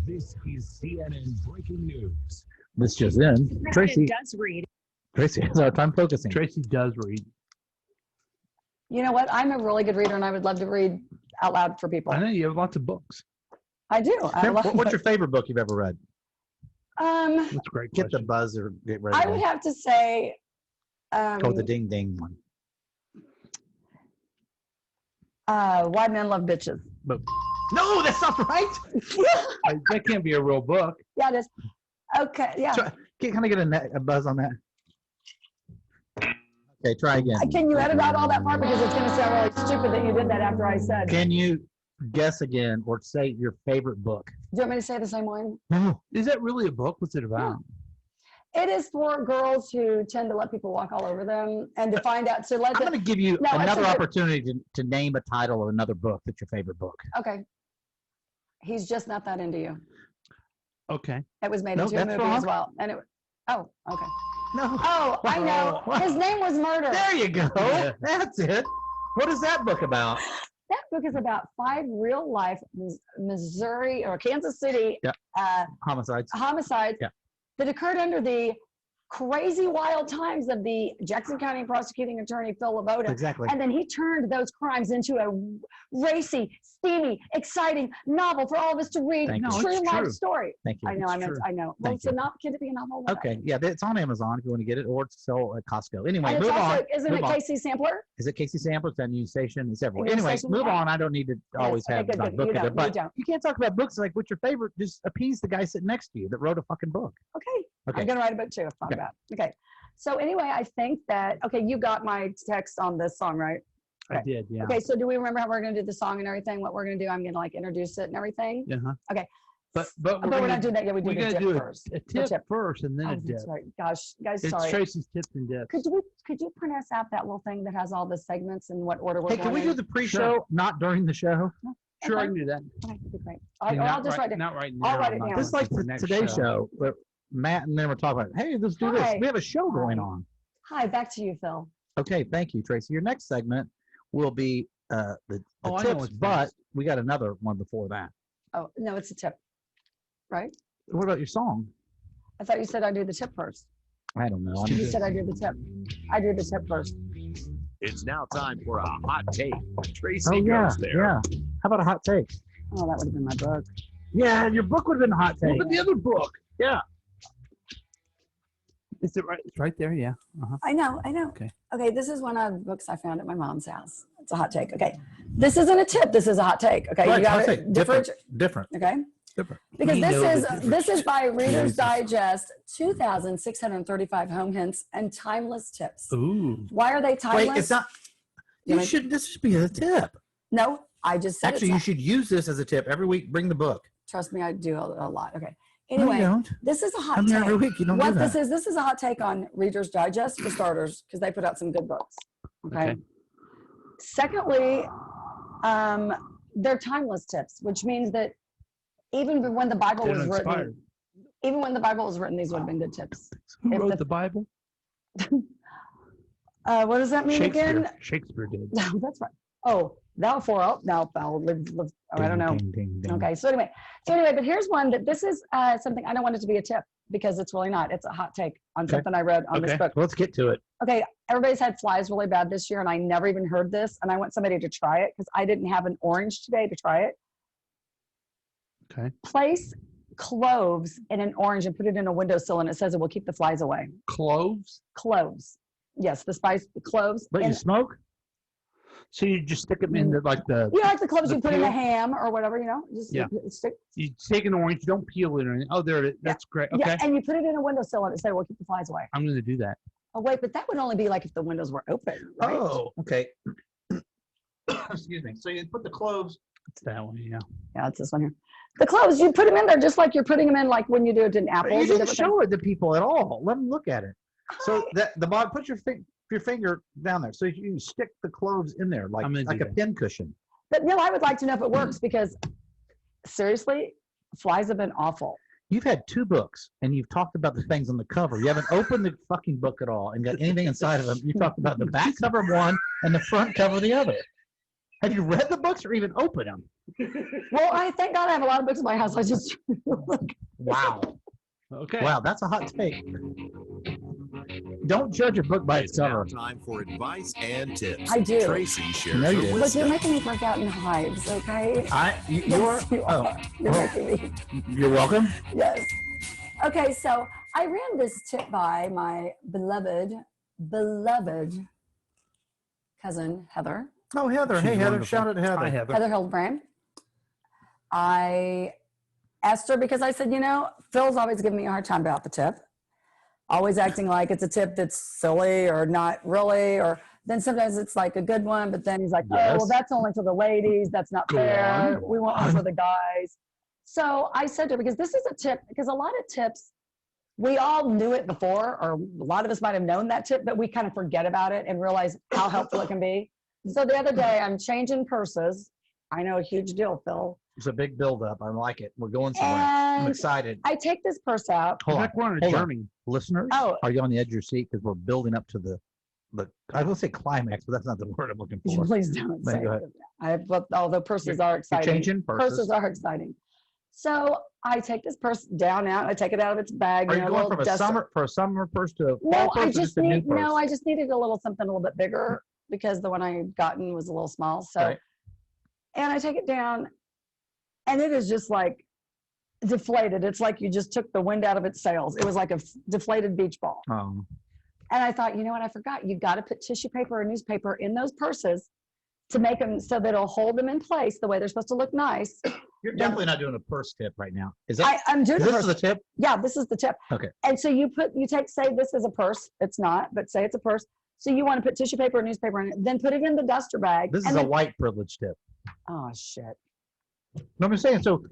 This is CNN Breaking News. This just in. Tracy does read. Tracy has our time focusing. Tracy does read. You know what? I'm a really good reader and I would love to read out loud for people. I know you have lots of books. I do. I love, What's your favorite book you've ever read? That's a great Get the question. buzzer. Get ready. I would have to say, Oh, the ding ding one. Why Men Love Bitches. No, that's not right. That can't be a real book. Yeah, it is. Okay, yeah. Can I get a buzz on that? Okay, try again. Can you edit out all that part because it's going to sound really stupid that you did that after I said. Can you guess again or say your favorite book? Do you want me to say the same one? No. Is that really a book? What's it about? It is for girls who tend to let people walk all over them and to find out, to let I'm them. going to give you No, it's another a good- opportunity to name a title of another book that's your favorite book. Okay. He's just not that into you. Okay. It was made No, into a that's movie as wrong. well. And oh, okay. No. Oh, I know. His name was Murder. There you go. Yeah. That's it. What is that book about? That book is about 5 real life Missouri or Kansas City Yeah. Homicides. homicides Yeah. that occurred under the crazy wild times of the Jackson County prosecuting attorney, Phil Laboda. Exactly. And then he turned those crimes into a racy, steamy, exciting novel for all of us to read. Thank you. No, True it's life true. story. Thank you. I know, I know. Well, Thank so you. not, can it be a novel? Okay, yeah, it's on Amazon if you want to get it, or it's sold at Costco. Anyway, And it's move also, on. isn't Move it on. Casey Sampler? Is it Casey Sampler? It's on News Station. It's everywhere. News Anyway, Station, move yeah. on. I don't need to always okay, have good, my good. book You in there, don't, you but don't. you can't talk about books like what's your favorite. Just appease the guy sitting next to you that wrote a fucking book. Okay. Okay. I'm going to write a book too. Talk Okay. about. Okay. So anyway, I think that, okay, you got my text on this song, right? I Okay. did, yeah. Okay. So do we remember how we're going to do the song and everything? What we're going to do? I'm going to like introduce it and everything. Uh-huh. Okay. But But we're not doing that yet. We do we the gotta dip do first. a tip tip. first and then Oh, a dip. that's right. Gosh, guys, It's sorry. Tracy's tips and dips. Could you print us out that little thing that has all the segments and what order we're Hey, going can we in? do the pre-show, Sure. not during the show? Sure, I Okay. can do that. Okay, great. And I'll just right, write it. Not right now. I'll write it not down. this Just like for the next Today Show, where Matt and them were talking about, hey, let's do this. Hi. We have a show going Hi. on. Hi, back to you, Phil. Okay, thank you, Tracy. Your next segment will be the Oh, I know tips, what's but next. we got another one before that. Oh, no, it's a tip, right? What about your song? I thought you said I'd do the tip first. I don't know. You said I do the tip. I do the tip first. It's now time for a hot take. Tracy Oh, yeah, goes there. yeah. How about a hot take? Oh, that would have been my book. Yeah, your book would have been a hot take. Look at the other book. Yeah. Is it right? It's right there, yeah. Uh-huh. I know. Okay. Okay, this is one of the books I found at my mom's house. It's a hot take. Okay. This isn't a tip. This is a hot take. Okay. Right, you got hot to take. different. Different. Okay. Different. Because We know the this is by Reader's Jesus. Digest, 2,635 home hints and timeless tips. Ooh. Why are they timeless? Wait, it's not. You You know- should. This should be a tip. No, I just said Actually, you it's should use this as a tip every week. Bring the book. trust me, I do a lot. Okay. No, you Anyway, don't. this is a hot Come here every take. week. You don't What do that. this is a hot take on Reader's Digest for starters, because they put out some good books. Okay. Okay. Secondly, they're timeless tips, which means that even when the Bible They was don't written, expire. even when the Bible was written, these would have been good tips. Who If wrote the- the Bible? What does that mean again? Shakespeare did. No, that's right. Oh, thou for now thou live. Oh, I don't know. Ding, ding, ding. Okay, so anyway, but here's one that this is something I don't want it to be a tip because it's really not. It's a hot take on Okay. something I read on this Okay. book. Let's get to it. Okay, everybody's had flies really bad this year, and I never even heard this, and I want somebody to try it because I didn't have an orange today to try it. Okay. Place cloves in an orange and put it in a windowsill, and it says it will keep the flies away. Cloves? Cloves, yes, the cloves. But you And- smoke? So you just stick them in the, like the, you know, like the cloves the you put in a peel? ham or whatever, you know, just Yeah. stick. you take an orange, you don't peel it or anything. Oh, there it is. That's great. Okay. Yeah, and you put it in a windowsill, and it said it will keep the flies away. I'm going to do that. Oh wait, but that would only be like if the windows were open, right? Oh, okay. Excuse me. So you put the cloves. It's that one, yeah. Yeah, it's this one here. The cloves, you put them in there just like you're putting them in, like when you do it in But apples. you and didn't different show it to people at all. Let them look at it. So that the bottom, put your finger down there, so you can stick the cloves in there like I'm gonna do a that. pin cushion. things. But no, I would like to know if it works because seriously, flies have been awful. You've had two books, and you've talked about the things on the cover. You haven't opened the fucking book at all and got anything inside of them. You talked about the back cover of one and the front cover of the other. Have you read the books or even opened them? Well, I thank God I have a lot of books in my house. I just Wow. Okay. Wow, that's a hot take. Don't judge a book by its It's now cover. time for advice and tips. I do. Tracy shares No, you her didn't. Look, you're wisdom. making me break out in hives, okay? You're, Yes, you oh, are. You're making me. you're welcome. Yes. Okay, so I ran this tip by my beloved cousin Heather. Oh, Heather. She's Hey, Heather. wonderful. Shout out to Heather. Hi, Heather. Heather Hildbrand. I asked her because I said, you know, Phil's always giving me a hard time about the tip, always acting like it's a tip that's silly or not really, or then sometimes it's like a good one, but then he's like, oh, Yes. well, that's only for the ladies. That's not Go fair. on. We want one for the guys. So I said to her, because this is a tip, because a lot of tips, we all knew it before, or a lot of us might have known that tip, but we kind of forget about it and realize how helpful it can be. So the other day, I'm changing purses. I know, a huge deal, Phil. It's a big buildup. I like it. We're going somewhere. I'm And excited. I take this purse out. It's Hold on. like we're on a Hold on. journey. Listeners, Oh. are you on the edge of your seat? Because we're building up to the I will say climax, but that's not the word I'm looking for. Please don't Go say ahead. it. But although purses are You're exciting. changing purses. Purses are exciting. So I take this purse down out. I take it out of its bag. Are you know, going little from a duster. summer purse to a fall No, purse, I or just a new need purse? no. I just needed a little something a little bit bigger because the one I had gotten was a little small. So, Right. and I take it down, and it is just like deflated. It's like you just took the wind out of its sails. It was like a deflated beach ball. Oh. And I thought, you know what? I forgot. You've got to put tissue paper or newspaper in those purses to make them so that it'll hold them in place the way they're supposed to look nice. You're definitely not doing a purse tip right now. Is that? I'm doing This is the tip. Yeah, this is the tip. Okay. And so you take, say this is a purse. It's not, but say it's a purse. So you want to put tissue paper or newspaper in it, then put it in the duster bag. This is and a then, white privilege tip. oh shit. No, I'm saying so.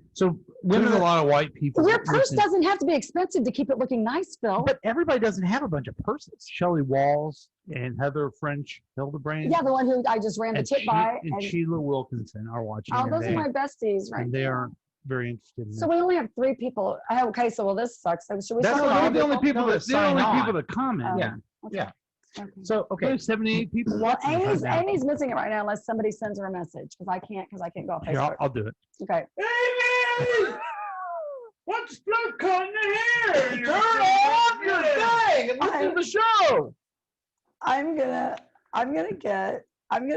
There's a lot of white people. Your purse doesn't have to be expensive to keep it looking nice, Phil. But everybody doesn't have a bunch of purses. Shelley Walls and Heather French Hildebrand. Yeah, the one who I just ran the and, tip by. and Sheila Wilkinson are watching. Oh, and those they, are my besties right and they now. aren't very interested in So that. we only have 3 people. Okay, so well, this sucks. So should we That's start not with They're all the only people no, that sign they're the only on. people that comment. Yeah. Okay. Yeah. Okay. So okay. There's 78 people watching. right Well, now. Amy's missing it right now unless somebody sends her a message because I can't go on Here, Facebook. I'll do it. Okay. Amy! What's split cutting the hair? Turn off your thing and listen to the show. I'm gonna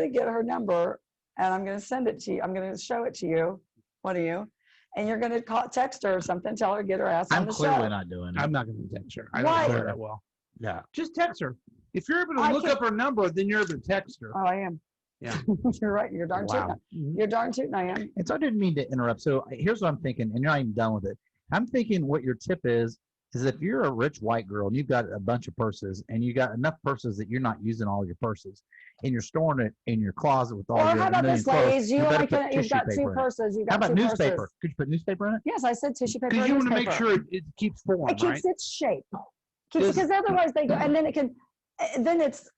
get her number and I'm gonna send it to you. I'm gonna show it to you, one of you, and you're gonna text her or something, tell her to get her ass on I'm the clearly show. not doing it. I'm not going to text her. I Why? don't know her that well. Yeah. Just text her. If you're able to I look can- up her number, then you're able to text her. Oh, I am. Yeah. You're right. You're darn Wow. tootin'. You're darn tootin'. I am. And so I didn't mean to interrupt. So here's what I'm thinking, and you're not even done with it. I'm thinking what your tip is if you're a rich white girl and you've got a bunch of purses and you got enough purses that you're not using all your purses and you're storing it in your closet with all Or your how about million this, clothes, ladies? You better only put can. You've tissue got 2 paper in it. purses. You've How got about 2 newspaper? purses. Could you put newspaper in it? Yes, I said tissue paper. Because and you want to newspaper. make sure it keeps form, It keeps right? its shape. Does- Because otherwise they go, and then it can, then it's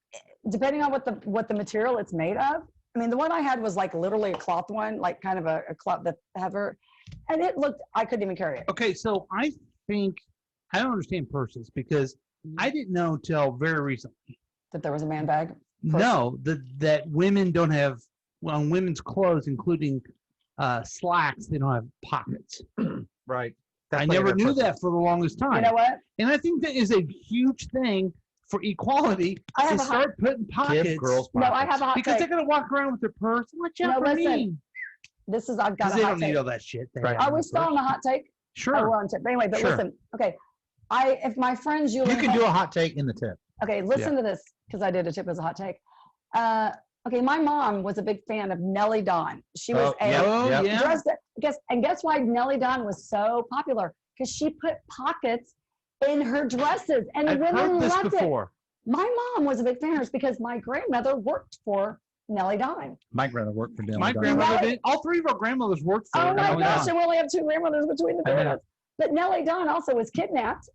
depending on what the material it's made of. I mean, the one I had was like literally a cloth one, like kind of a cloth that have her, and it looked, I couldn't even carry it. Okay, so I think I don't understand purses because I didn't know till very recently. That there was a man bag. No, that women don't have on women's clothes, including slacks, they don't have pockets. Right. I never knew that for the longest time. You know what? And I think that is a huge thing for equality I have to a hot, start putting pockets. Give girls no, I have a hot because take. they're gonna walk around with their purse. Watch out No, for listen, me. This is, I've got Because a they hot don't need take. all that shit. They Right. have Are we in still the on the purse. hot take? Oh, Sure. we're on tip. But anyway, but Sure. listen, okay. If my friends, You can do a hot take in the tip. okay, listen to this, because I did a tip as a hot take. Okay, my mom was a big fan of Nellie Dawn. She was yep. dressed, guess why Nellie Dawn was so popular? Because she put pockets in her dresses, and I've women heard this loved it. before. My mom was a big fan of hers because my grandmother worked for Nellie Dawn. My grandmother worked for Dylan. My Dunn. grandmother Nellie- did. All 3 of our grandmothers worked for Oh my Nellie gosh, Dawn. and we only have 2 grandmothers between the 2 of us. But Nellie Dawn also was kidnapped.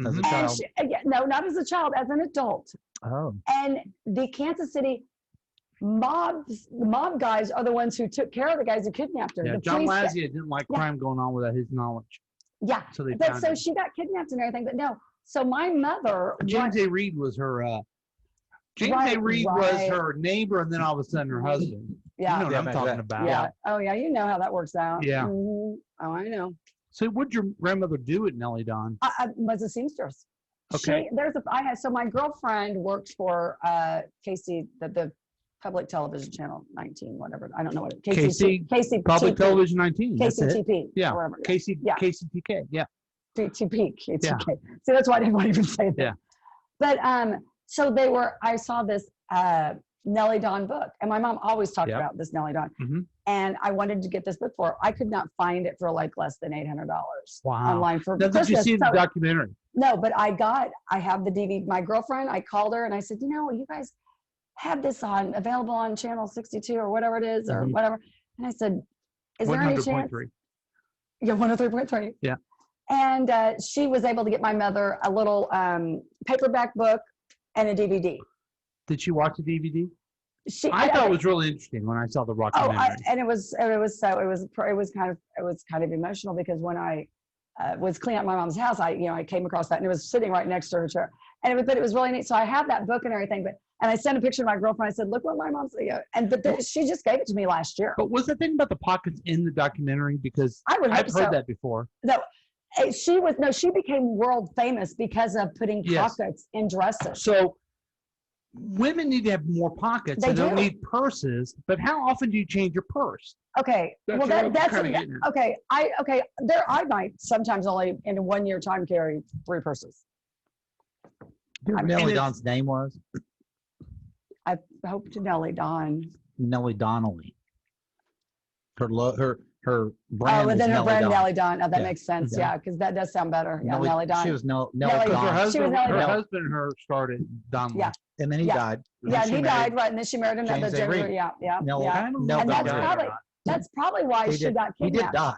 As a Mhm. And child. no, not as a child, as an adult. Oh. And the Kansas City the mob guys are the ones who took care of the guys who kidnapped her. Yeah, The John police- Lazia didn't like Yeah. crime going on without his knowledge. Yeah, So they but found so him. she got kidnapped and everything. But no, so my mother. James A. Reed was her. James A. Reed was right. her neighbor, and then all of a sudden her husband. Yeah, You know what Yeah, I'm back talking then. about. yeah. Oh yeah, you know how that works out. Yeah. Mhm. Oh, I know. So what'd your grandmother do at Nellie Dawn? I was a seamstress. Okay. So my girlfriend works for Casey, the public television channel 19, whatever. I don't know what it Casey Casey Public TP, Television 19. That's it. KCTP. Yeah. Or whatever. Casey Yeah. KCTK. Yeah. TP. It's Yeah. okay. See, that's why I didn't want to even say that. Yeah. But so I saw this Nellie Dawn book, and my mom always talked Yep. about this Nellie Dawn, Mhm. and I wanted to get this book for her. I could not find it for like less than $800 Wow. online for Now, did Christmas. you see the So- documentary? no, but I have the DVD. My girlfriend, I called her and I said, you guys have this available on channel 62 or whatever it is, or Mhm. whatever. And I said, is there any chance? 100.3. Yeah, 103.3. Yeah. And she was able to get my mother a little paperback book and a DVD. Did she watch the DVD? She, I thought it was really interesting when I saw the documentary. and it was kind of emotional because when I was cleaning up my mom's house, I came across that and it was sitting right next to her chair, but it was really neat. So I have that book and everything, but And I sent a picture to my girlfriend. I said, look what my mom said. But she just gave it to me last year. But was the thing about the pockets in the documentary? Because I would hope I've heard so. that before. No, she became world famous because of putting pockets in dresses. So women need to have more pockets. They don't do. need purses. But how often do you change your purse? Okay. That's Well, what I'm that's kinda getting at. okay. I might sometimes only in a 1 year time carry 3 purses. Do you know what Nellie Don's name was? I hope to Nellie Don. Nellie Donnelly. Her brand. Oh, was within her Nellie brand, Don. Nellie Don. Oh, that Yeah. makes sense. Yeah. Yeah, because that does sound better. Yeah, Nellie Don. She was Nellie Nellie- Because her Don. husband, Nellie her Don. husband and her started Donald. Yeah. And then he Yeah. died. Yeah, she he married died, right? And then she married another James A. gender. Reed. Yeah. Nellie, Yeah. Nellie And that's Don. probably why He she did- got He did kidnapped. die.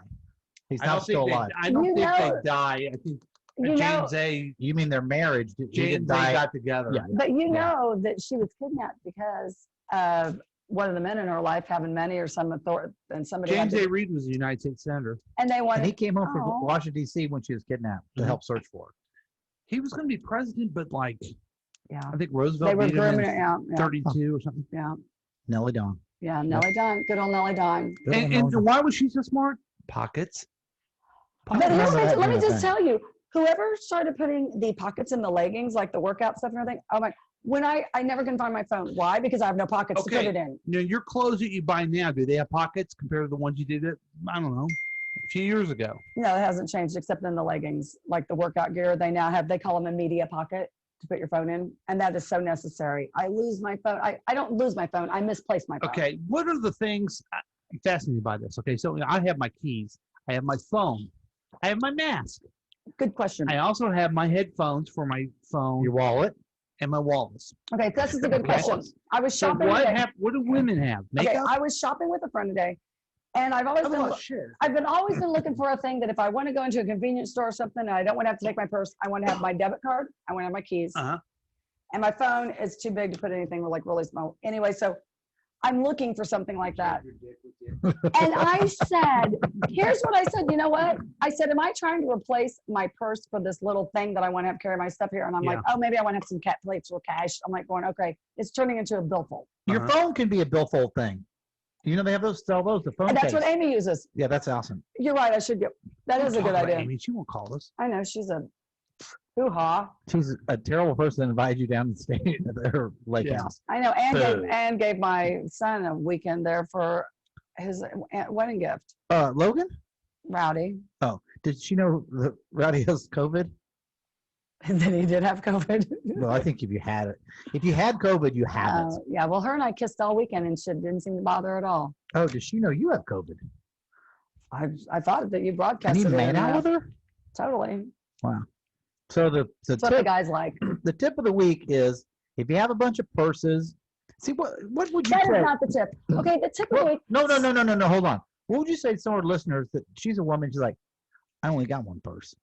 He's I not don't still think alive. I don't You think they know- die. I think You know, James A. You mean their marriage? He James didn't A. die. got together. Yeah. but you Yeah. know that she was kidnapped because of one of the men in her life having money or some authority, and somebody had James to, A. Reed was a United States senator. and they And wanted. he came home from Oh. Washington D.C. when she was kidnapped to Mhm. help search for her. He was going to be president, but like Yeah, I think Roosevelt they were beat him grooming in her. Yeah, yeah, 32 or something. yeah, Nellie Don. yeah. Nellie Don, good old Nellie Don. Good old And Nellie Don. why was she so smart? Pockets. But Remember that let me kind of just thing. tell you, whoever started putting the pockets in the leggings, like the workout stuff and everything, oh my, when I never can find my phone. Why? Because I have no pockets to put Okay. it in. You know, your clothes that you buy now, do they have pockets compared to the ones you did it? I don't know, a few years ago. No, it hasn't changed except in the leggings, like the workout gear. They now have, they call them a media pocket to put your phone in. And that is so necessary. I lose my phone. I don't lose my phone. I misplace my phone. Okay, what are the things? I'm fascinated by this. Okay, so I have my keys, I have my phone, I have my mask. Good question. I also have my headphones for my phone Your wallet. and my wallets. Okay, this is a good question. I was So shopping what today. what do women have? Okay, Makeup? I was shopping with a friend today, and I've always been. Oh, shit. Always been looking for a thing that if I want to go into a convenience store or something, and I don't want to have to take my purse, I want to have my debit card, I want to have my keys, Uh-huh. and my phone is too big to put anything like really small. Anyway, so I'm looking for something like that. And I said, here's what I said. You know what? I said, am I trying to replace my purse for this little thing that I want to have carry my stuff here? And I'm like, oh, maybe I want to have some cat plates or cash. I'm like going, okay, it's turning into a billfold. Your Uh-huh. phone can be a billfold thing. You know they have those, sell those, the phone And that's case. what Amy uses. Yeah, that's awesome. You're right. I should get. That is a good idea. I mean, she won't call us. I know she's a hoo-ha. She's a terrible person that invited you down to stay at her lake Yeah. house. I know. Boo. And gave my son a weekend there for his wedding gift. Logan? Rowdy. Oh, did she know that Rowdy has COVID? And then he did have COVID. Well, I think if you had COVID, you have it. Yeah. Well, her and I kissed all weekend and shit didn't seem to bother her at all. Oh, does she know you have COVID? I thought that you And broadcasted you it. made out with her? Totally. Wow. So the That's what the tip, guys like. the tip of the week is if you have a bunch of purses, see what would you That say? is not the tip. Okay, the tip of the week. No. Hold on. What would you say to some of our listeners that she's a woman? She's like, I only got one purse.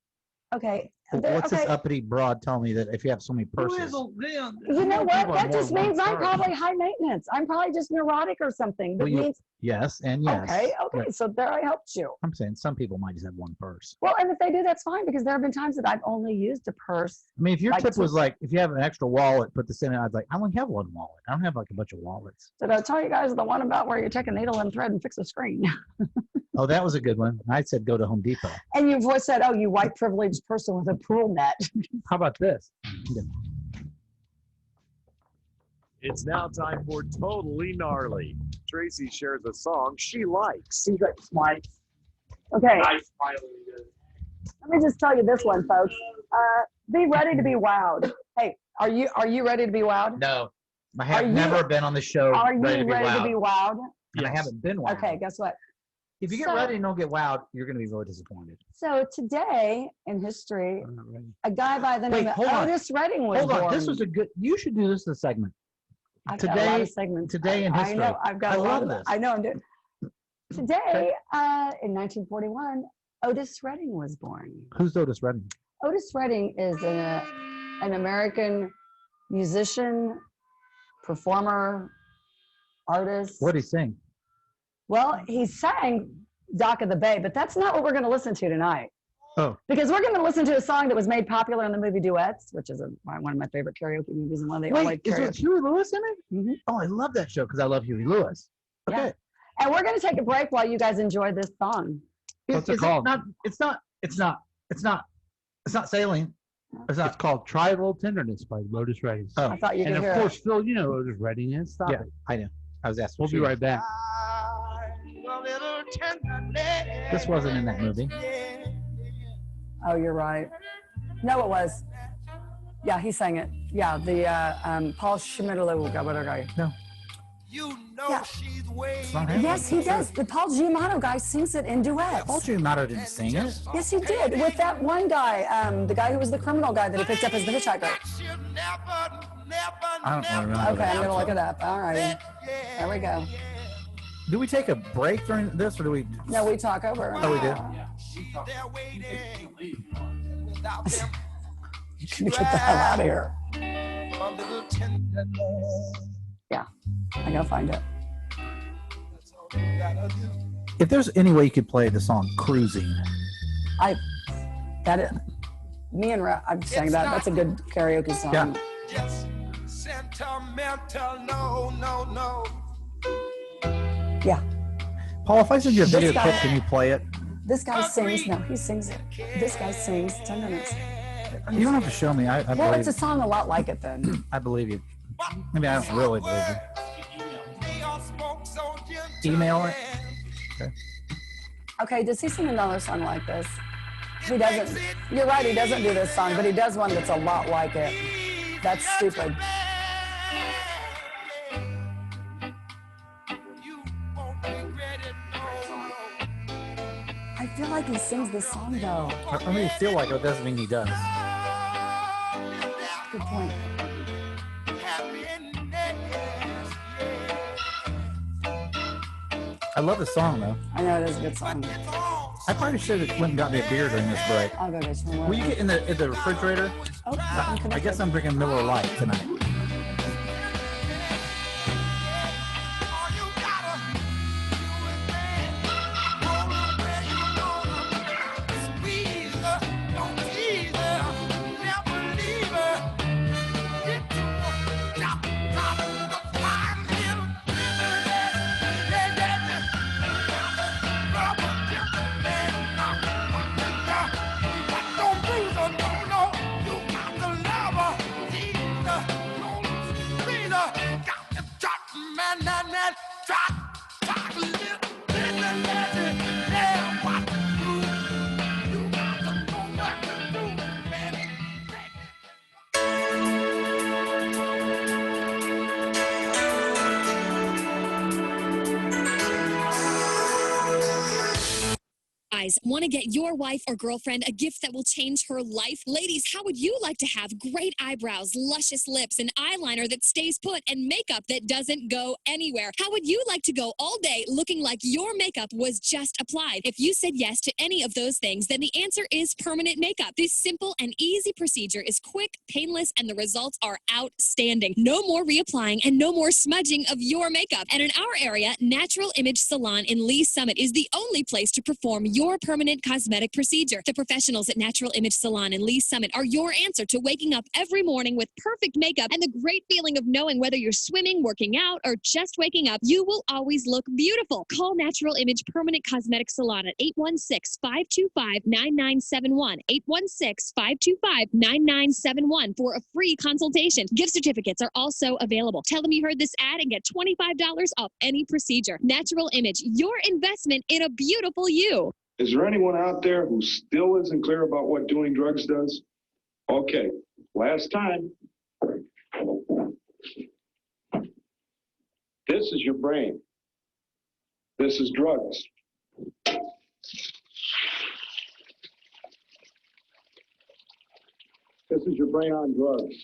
Okay. What's this okay. uppity broad telling me that if you have so many purses? You know what? That just means I'm probably high maintenance. I'm probably just neurotic or something. That Well, you- means Yes, and yes. okay. But So there I helped you. I'm saying some people might just have one purse. Well, and if they do, that's fine because there have been times that I've only used a purse. I mean, if your Like tip to- was like, if you have an extra wallet, put this in it, I was like, I only have one wallet. I don't have like a bunch of wallets. Did I tell you guys the one about where you take a needle and thread and fix a screen? Oh, that was a good one. I said go to Home Depot. And your voice said, "Oh, you white privileged person with a pool net." How about this? It's now time for Totally Gnarly. Tracy shares a song she likes. She's like, "Smart." Okay. Let me just tell you this one, folks. Be ready to be wowed. Hey, are you ready to be wowed? No, I Are have you- never been on the show. Are you ready ready to be wowed? And I haven't been wowed. Okay, guess what? If you get So- ready and don't get wowed, you're going to be really disappointed. So today in history, I'm not ready. a guy by the name Wait, of hold on. Otis Redding was Hold born. on, this was a good. You should do this as a segment. I've got a lot today- of segments. today in I history. know. I've got I a lot love of this. I know. I'm doing. Today, in 1941, Otis Redding was born. Who's Otis Redding? Otis Redding is an American musician, performer, artist. What did he sing? Well, he sang Dock of the Bay, but that's not what we're going to listen to tonight. Oh. Because we're going to listen to a song that was made popular in the movie Duets, which is one of my favorite karaoke movies and one of the only Wait, is karaoke. there Huey Lewis in it? Mhm. Oh, I love that show because I love Huey Lewis. Okay. Yeah. And we're going to take a break while you guys enjoy this song. What's it called? It's not sailing. It's called Tribal Tenderness by Otis Redding. Oh. I thought you could And hear of course, it. Phil, you know Otis Redding is. Stop Yeah, it. I know. I was asking. We'll be right back. This wasn't in that movie. Oh, you're right. No, it was. Yeah, he sang it. Yeah, the Paul Schmidt-Lewis guy. No. You know Yeah. she's way. It's not him. Yes, he does. The Paul Giamatti guy sings it in duets. Paul Giamatti didn't sing it. Yes, he did. With that one guy, the guy who was the criminal guy that he picked up as the hitchhiker. I don't remember. Okay, I'm gonna look it up. All right, there we go. Do we take a break during this, or do we? No, we talk over. Oh, we do. They're waiting without them. Get the hell out of here. A little tenderness. Yeah, I gotta find it. That's all you gotta do. If there's any way you could play the song "Cruising," That is, me and I'm saying that. That's a good karaoke song. Yeah. Just sentimental, no. Yeah. Paul, if I send you a This video guy- clip, can you play it? This guy sings. No, he sings it. This guy sings Tenderness. You don't have to show me. I Well, believe. it's a song a lot like it then. I believe you. Maybe I don't really believe you. Email it. Okay, does he sing another song like this? He doesn't. You're right, he doesn't do this song, but he does one that's a lot like it. That's stupid. I feel like he sings this song though. I mean, feel like it doesn't mean he does. Good point. I love the song though. I know it is a good song. I probably should have went and got me a beer during this break. I'll go get some more. Will you get in the refrigerator? Oh, I'm I connected. guess I'm drinking Miller Lite tonight. Want to get your wife or girlfriend a gift that will change her life? Ladies, how would you like to have great eyebrows, luscious lips, an eyeliner that stays put, and makeup that doesn't go anywhere? How would you like to go all day looking like your makeup was just applied? If you said yes to any of those things, then the answer is permanent makeup. This simple and easy procedure is quick, painless, and the results are outstanding. No more reapplying and no more smudging of your makeup. And in our area, Natural Image Salon in Lee Summit is the only place to perform your permanent cosmetic procedure. The professionals at Natural Image Salon in Lee Summit are your answer to waking up every morning with perfect makeup and the great feeling of knowing whether you're swimming, working out, or just waking up, you will always look beautiful. Call Natural Image Permanent Cosmetic Salon at 816-525-9971. 816-525-9971 for a free consultation. Gift certificates are also available. Tell them you heard this ad and get $25 off any procedure. Natural Image, your investment in a beautiful you. Is there anyone out there who still isn't clear about what doing drugs does? Okay, last time. This is your brain. This is drugs. This is your brain on drugs.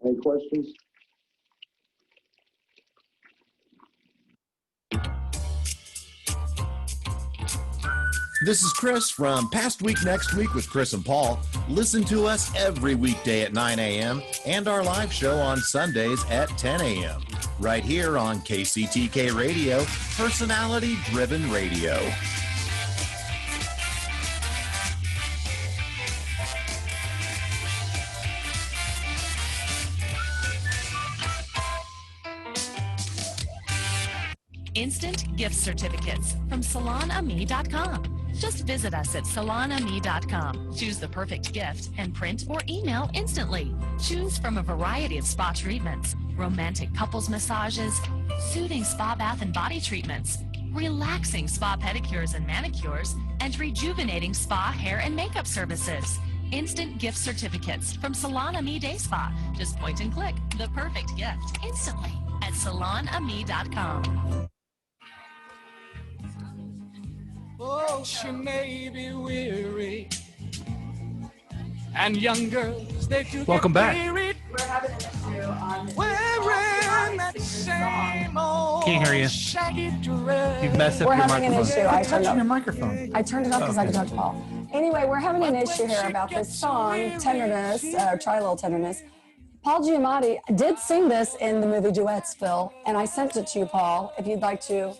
Any questions? This is Chris from Past Week Next Week with Chris and Paul. Listen to us every weekday at 9 a.m. and our live show on Sundays at 10 a.m. right here on KCTK Radio, personality-driven radio. Instant gift certificates from salonami.com. Just visit us at salonami.com. Choose the perfect gift and print or email instantly. Choose from a variety of spa treatments, romantic couples massages, soothing spa bath and body treatments, relaxing spa pedicures and manicures, and rejuvenating spa hair and makeup services. Instant gift certificates from Salonami Day Spa. Just point and click the perfect gift instantly at salonami.com. Oh, she may be weary. And young girls, they do Welcome get back. wearied. We're having an issue on. Wearing that same old Can't hear you. shaggy dress. You've messed up We're your having an microphone. issue. I Touching turned your up. microphone. I turned it off because I could talk to Paul. Anyway, we're having an issue here about this song, Tenderness, Try a Little Tenderness. Paul Giamatti did sing this in the movie Duets, Phil, and I sent it to you, Paul, if you'd like to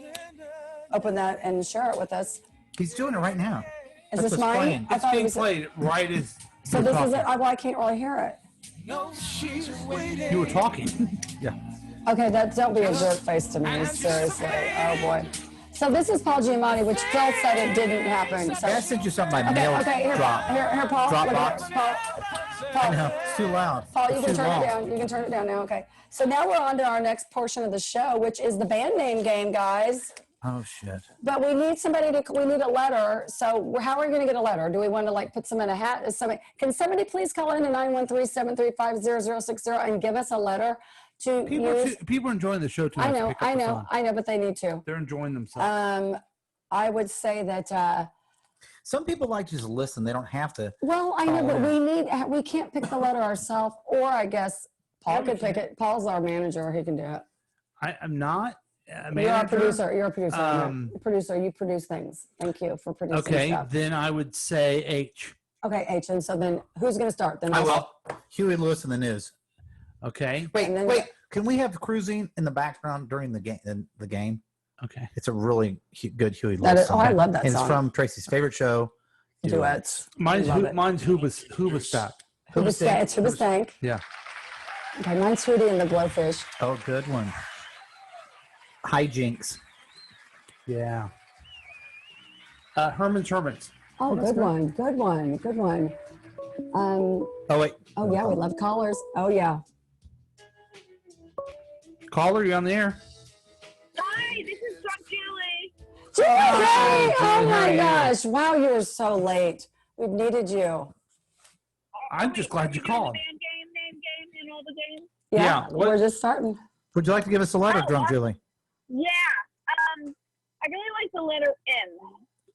open that and share it with us. He's doing it right now. Is That's this what's mine? playing. I It's thought it being was. played right as So you were this is it. talking. Well, I can't really hear it. No, she's waiting. You were talking. Yeah. Okay, don't be a jerk face to me, seriously. Oh boy. So this is Paul Giamatti, which Phil said it didn't happen. So I sent you something by mail okay, here, drop. here, Paul. Drop look at box. it. Paul, I know, it's too loud. Paul, you It's can too turn long. it down. You can turn it down now. Okay. So now we're on to our next portion of the show, which is the band name game, guys. Oh, shit. But we need somebody to. We need a letter. So how are we going to get a letter? Do we want to like put some in a hat? Can somebody please call in to 913-735-0060 and give us a letter to use? People are enjoying the show too. I much to know, pick up I the know, phone. I know, but they need to. They're enjoying themselves. I would say that. Some people like to just listen. They don't have to. Well, I know, Oh, but yeah. we can't pick the letter ourselves, or I guess Paul could pick it. Paul's our manager; he can do it. I'm not a You're a manager. producer. You're a producer. Producer. You produce things. Thank you for producing Okay, stuff. then I would say H. Okay, H. And so then, who's going to start? Then I will. Huey Lewis in the news. Okay. Wait, And then- wait. Can we have cruising in the background during the game? The game. Okay. It's a really good Huey That Lewis is- song. I love that And song. it's from Tracy's favorite show, Duets. Mine's Love it. Hooba Stop. Hoobastank. It's Hoobastank. Yeah. Okay, mine's Hootie and the Blowfish. Oh, good one. Hijinks. Yeah. Herman's Hermits. Oh, good one. Good one. Good one. Oh, wait. Oh yeah, we love callers. Oh yeah. Caller, you on the air? Hi, this is Drunk Julie. Julie! Julie, Oh how my are you? gosh! Wow, you were so late. We've needed you. I'm just glad you called. Band game, name game, and all the games. Yeah, Yeah, what- we're just starting. Would you like to give us a letter, Drunk Julie? Yeah. I really like the letter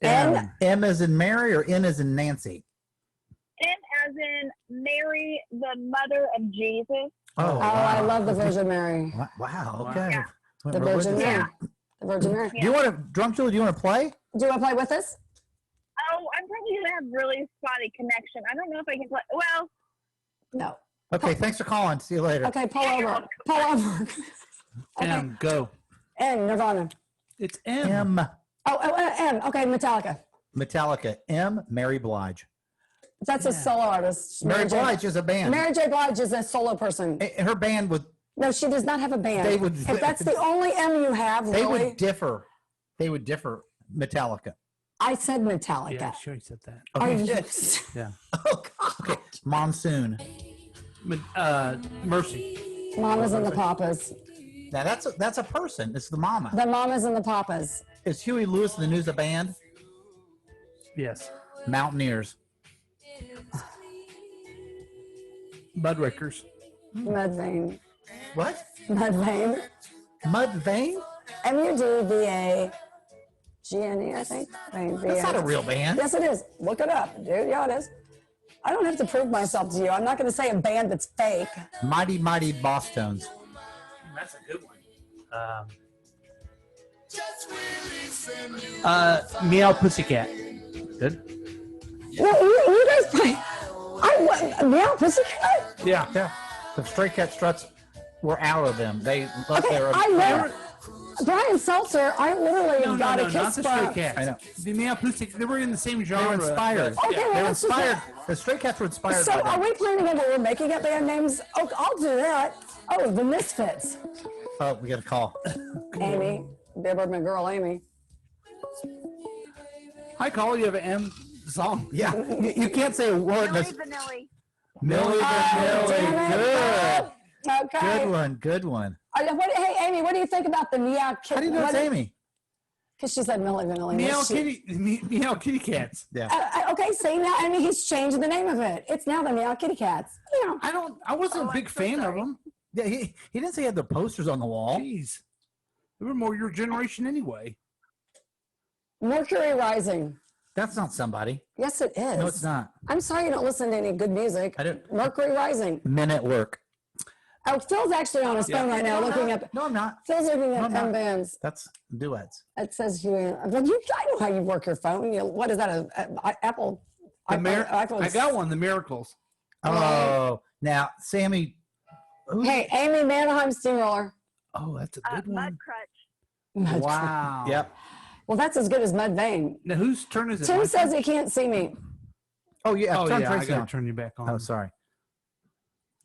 N. N? M as in Mary or N as in Nancy? N as in Mary, the mother of Jesus. Oh, I love the Virgin Mary. Wow. Okay. Yeah. Went The Virgin religious. Mary. The Virgin Mary. Do you want to, Drunk Julie? Do you want to play? Do you want to play with us? Oh, I'm probably going to have really spotty connection. I don't know if I can play. Well, No. Okay. Thanks for calling. See you later. Okay, pull over. Pull over. Okay. M, go. N, Nirvana. It's M. M. M. Okay, Metallica. Metallica. M. Mary Blige. That's a solo artist. Mary J. Blige is a band. Mary J. Blige is a solo person. Her band would. No, she does not have a band. They would- If that's the only M you have, They really, would differ. They would differ. Metallica. I said Metallica. Yeah, sure, you said that. Are Okay. you- Yeah. Oh God. Okay. Monsoon. Mercy. Mamas and the Papas. Now that's a person. It's the mama. The Mamas and the Papas. Is Huey Lewis in the news a band? Yes. Mountaineers. Mudrakers. Mudvayne. What? Mudvayne. Mudvayne? Mudvayne, I think. Vane, That's not a real band. Yes, it is. Look it up, dude. Yeah, it is. I don't have to prove myself to you. I'm not going to say a band that's fake. Mighty Mighty Boss Tones. That's a good one. Meow Pussycat. Good. Well, you guys play. Meow Pussycat? Yeah. Yeah. The Stray Cat Struts were out of them. They left Okay, their. I know. Brian Seltzer, I literally got a not kiss the from. Stray Cats. I know. The Meow Pussycat. They were in the same genre. They were inspired. Okay, They well, were let's just- inspired. The Stray Cats were inspired So by are them. we planning on we're making up band names? Oh, I'll do that. Oh, the Misfits. Oh, we got a call. Amy. Bibber, my girl Amy. Hi, Call. You have an M song. Yeah. You can't say a word. Millie That's Vanilli. Millie Vanilli. Good. Okay. Good one. Good one. Hey, Amy, what do you think about the meow kitty? How do you know it's Amy? Because she said Millie Vanilli. Meow kitty cats. Yeah. Okay, see now, I mean, he's changed the name of it. It's now the Meow Kitty Cats. Meow. I wasn't a big fan of them. Yeah, he didn't say he had the posters on the wall. Jeez. They were more your generation anyway. Mercury Rising. That's not somebody. Yes, it is. No, it's not. I'm sorry you don't listen to any good music. I don't. Mercury Rising. Men at Work. Oh, Phil's actually on his phone right now looking up. No, I'm not. Phil's looking No, at I'm not. M bands. That's duets. It says you. I know how you work your phone. What is that? A Apple? I iPhone. got one. The Miracles. Oh, now Sammy. Hey, Amy Manheim Steamroller. Oh, that's a good one. Mud Crutch. Wow. Yep. Well, that's as good as Mud Vein. Now, whose turn is it? Tim My says turn? he can't see me. Oh yeah. Oh, Turn yeah. I Tracy got on. to turn you back on. Oh, sorry.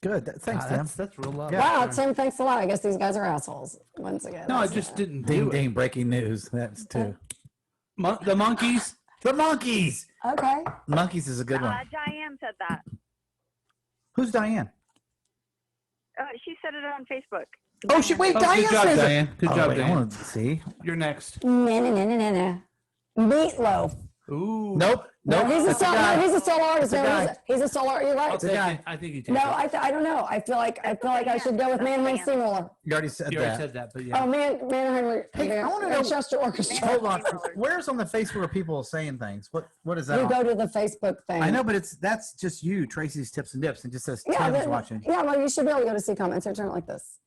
Good. Thanks, Tim. That's real love. Yeah. Wow, Right there. Tim, thanks a lot. I guess these guys are assholes once again. No, I just didn't Ding do it. ding. Breaking news. That's two. The Monkeys. The Monkeys. Okay. Monkeys is a good one. Diane said that. Who's Diane? She said it on Facebook. Oh, she wait. Oh, Diane good job, says it. Diane. Good Oh, job, wait, I Diane. want to see. You're next. No. Meatloaf. Ooh. Nope. No, Nope. he's a That's solo. guy. He's a solo artist. That's a No, guy. he's a solo. You're right. It's a guy. I think you take No, it. I don't know. I feel like I should go with Manheim Steamroller. You already said You that. already said that, but yeah. Oh, Manheim. Hey, I wanna know- Manchester Orchestra. Hold on. Where's on the Facebook where people are saying things? What is that? You on? go to the Facebook thing. I know, but that's just you, Tracy's Tips and Dips. It just says Yeah, Tim's watching. yeah. Well, you should be able to go to see comments or turn it like this.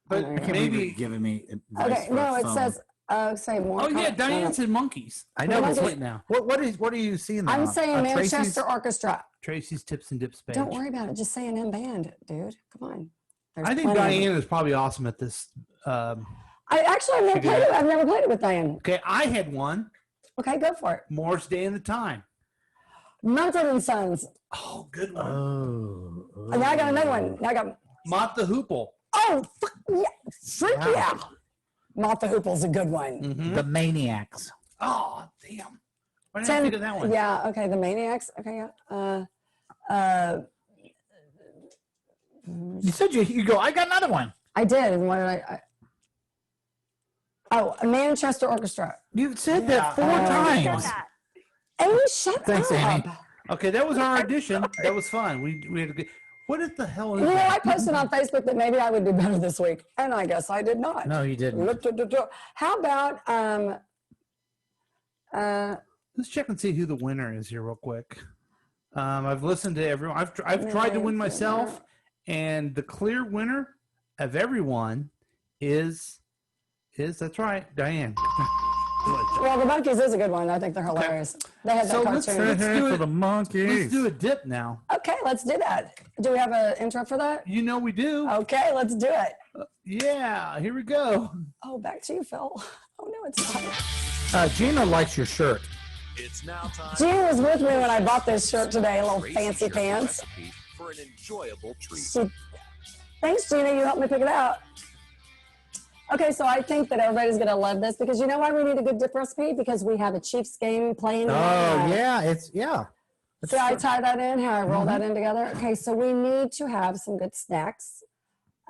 But I can't believe you're giving me advice Okay. for No, a it phone. says say more. Oh, yeah. comments. Diane said Monkeys. I know. No, But Monkeys. now. What are you seeing? There I'm on? saying Tracy's? Manchester Orchestra. Tracy's Tips and Dips page. Don't worry about it. Just say an M band, dude. Come on. There's I think plenty of Diane is probably awesome at this. I actually I've never played it. I've never played it with Diane. Okay, I had one. Okay, go for it. Moore's Day and the Time. Mumford and Sons. Oh, good one. Oh. And now I got another one. Now I got. Mott the Hoople. Oh, fuck yeah. Freak Wow. yeah. Mott the Hoople's a good one. Mm-hmm. The Maniacs. Oh, damn. Why didn't I think of that one? Yeah, okay, the Maniacs. Okay, yeah. You said you go. I got another one. I did. And what did I oh, Manchester Orchestra. You said that 4 I Said times. that. Amy, shut Thanks, up. Amy. Okay, that was our audition. That was fun. We had a good. What the hell is You know, I that? posted on Facebook that maybe I would do better this week, and I guess I did not. No, you didn't. How about Let's check and see who the winner is here real quick. I've listened to everyone. I've tried to win myself, and the clear winner of everyone is that's right, Diane. well, the Monkeys is a good one. I think they're hilarious. They had that So cartoon. let's do For it. the Monkeys. Let's do a dip now. Okay, let's do that. Do we have an intro for that? You know we do. Okay, let's do it. Yeah, here we go. Oh, back to you, Phil. Oh no, it's not. Gina likes your shirt. It's now time. Gina was with me when I bought this shirt today, little Tracy fancy shares a pants. recipe for an enjoyable treat. Thanks, Gina. You helped me pick it out. Okay, so I think that everybody's going to love this because you know why we need a good dip recipe? Because we have a Chiefs game playing. Oh yeah, yeah. See how I tie that in, how I roll that in together? Okay, so we need to have some good snacks.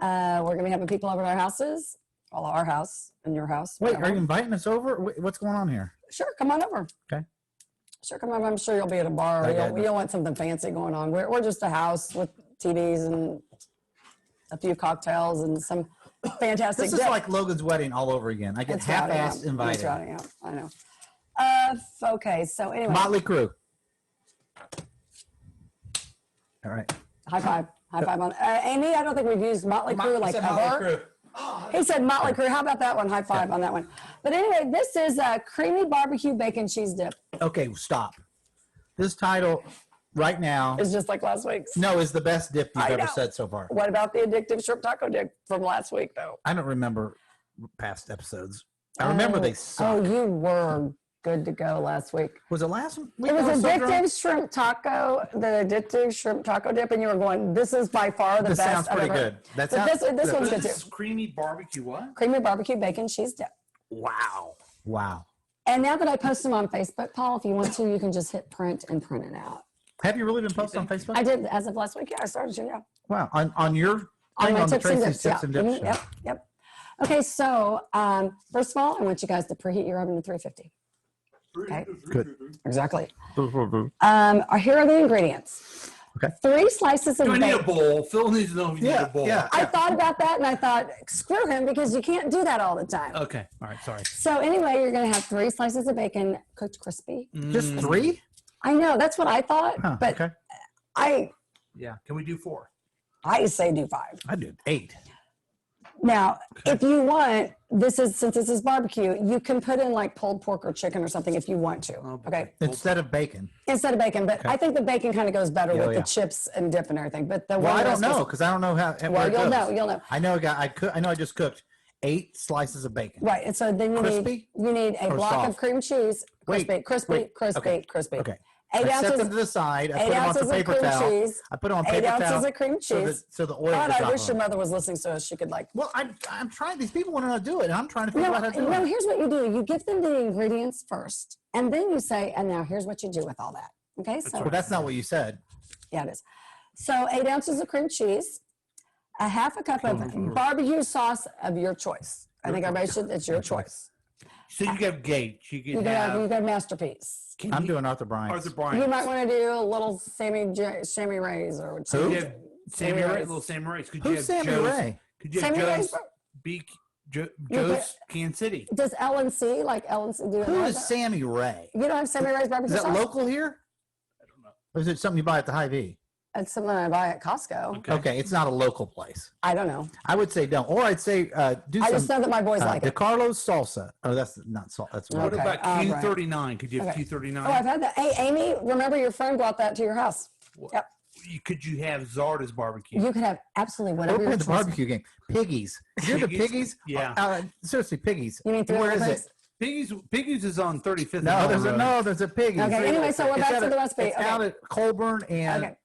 We're going to be having people over at our houses. Well, our house and your house. Wait, whatever. are you inviting us over? What's going on here? Sure, come on over. Okay. Sure, come over. I'm sure you'll be at a bar. Or you'll want something fancy going on. We're just a house with TVs and a few cocktails and some fantastic This is dip. like Logan's wedding all over again. I get That's right, half-assed yeah. invited. That's right, yeah, I know. Okay, so anyway. Motley Crue. All right. High five. High five on Amy, I don't think we've used Motley Crue like ever. He said Motley Crue. How about that one? High five on that one. But anyway, this is a creamy barbecue bacon cheese dip. Okay, stop. This title right now It's just like last week's. no is the best dip you've I ever know. said so far. What about the addictive shrimp taco dip from last week, though? I don't remember past episodes. I remember they Oh, suck. you were good to go last week. Was it last week? It was I so drunk? addictive shrimp taco, the addictive shrimp taco dip, and you were going, this is by far the This best sounds I've pretty ever. good. That But sounds this one's good This too. is creamy barbecue what? Creamy barbecue bacon cheese dip. Wow. Wow. And now that I post them on Facebook, Paul, if you want to, you can just hit print and print it out. Have you really been posting on Facebook? I did as of last week. Yeah, I started to. Yeah. Wow. On your On thing my on the tips and Tracy's dips. Tips Yeah. and Dips Mhm, show. Yep. Yep. Okay, so first of all, I want you guys to preheat your oven to 350. Okay. Good. Exactly. Here are the ingredients. Okay. 3 slices of Do I need a bacon. bowl? Phil needs to know if you need a bowl. I thought about that and I thought, screw him because you can't do that all the time. Okay. All right. Sorry. So anyway, you're going to have 3 slices of bacon cooked crispy. Just 3? I know, that's what I thought, Huh, but okay. Yeah. Can we do 4? I say do 5. I did 8. Now, if you want, since this is barbecue, you can put in like pulled pork or chicken or something if you want to. Okay. Instead of bacon. Instead of bacon, but I think the bacon kind of goes better Yeah, with yeah. the chips and dip and everything. But the Well, one I don't recipe- know because I don't know how. Well, where it you'll goes. know. You'll know. I know I know I just cooked 8 slices of bacon. Right, and so then you Crispy need a or block soft? of cream cheese, crispy, crispy. Okay. 8 I set ounces. them to the side. I 8 put them on ounces some of paper cream towel. cheese. I put them on 8 paper ounces towel. of cream so cheese. So the oil. God, goes I off wish of your them. mother was listening so she could like. Well, I'm trying. These people want to know how to do it, and I'm trying to figure No, out how to do no. it. Here's what you do: you give them the ingredients first, and then you say, "And now here's what you do with all that." Okay, so Well, that's not what you said. yeah, it is. So 8 ounces of cream cheese, a half a cup of barbecue sauce of your choice. I think everybody should. It's your choice. So you got Gage. You You can have got masterpiece. I'm doing Arthur Bryant. Arthur Bryant. You might want to do a little Sammy Rays or Could you have Sammy Ray, Rays. little Sammy Rays. Could Who's you have Sammy Joe's, Ray? Could you have Sammy Rays, Joe's You Joe's Kansas City? Does LNC like LNC do? Who it? is Sammy Ray? You don't have Sammy Ray's barbecue Is that sauce? local here? I don't know. Or is it something you buy at the Hy-Vee? It's something I buy at Costco. Okay, it's not a local place. I don't know. I would say don't. Or I'd say do I some. just know that my boys like it. DeCarlo's salsa. Oh, that's not salt. That's What right. about right. Q39? Could you have Okay. Q39? Oh, I've had that. Hey, Amy, remember your friend brought that to your house. Yep. Could you have Zarda's barbecue? You could have absolutely We're whatever playing your the choice. barbecue game. Piggies. You're the Piggies? piggies? Yeah. Seriously, piggies. You mean three Where is other it? Piggies is on 35th. No, there's a piggies. Okay, anyway, so we're It's back out to at- the recipe. It's Okay. out at Colburn and Okay.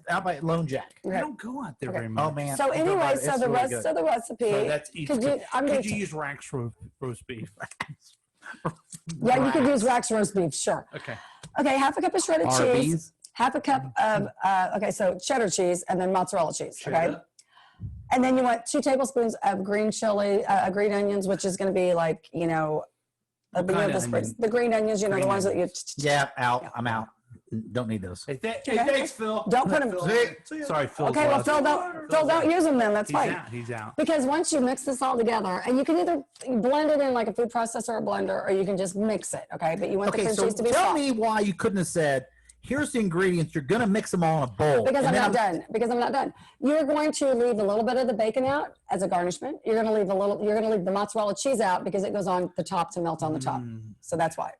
out by Lone Jack. We Okay. don't go out there Okay. very much. Oh man. So you go anyway, by it. so It's the really rest good. of the recipe. So that's East could you, Coast. I'm gonna Could you use Rack's roast beef? yeah, you could use Rack's roast beef, sure. Okay. Okay, half a cup of shredded cheese, Arby's. half a cup of okay, so cheddar cheese and then mozzarella cheese. Okay, Cheddar. and then you want 2 tablespoons of green chili, green onions, which is going to be like What kind of onion? the green onions, the Green ones that you. Yeah, out. I'm out. Don't need those. Hey, thanks, Phil. Don't put 'em- Phil. Sorry, Phil. Okay, well, Phil, don't use them then. That's He's fine. out. He's out. Because once you mix this all together, and you can either blend it in like a food processor or blender, or you can just mix it. Okay, but you want the Okay, cream so cheese to be tell soft. me why you couldn't have said, here's the ingredients, you're going to mix them all in a bowl. Because and I'm then not done. Because I'm not done. You're going to leave a little bit of the bacon out as a garnishment. You're going to leave the mozzarella cheese out because it goes on the top to melt on the top. So that's why.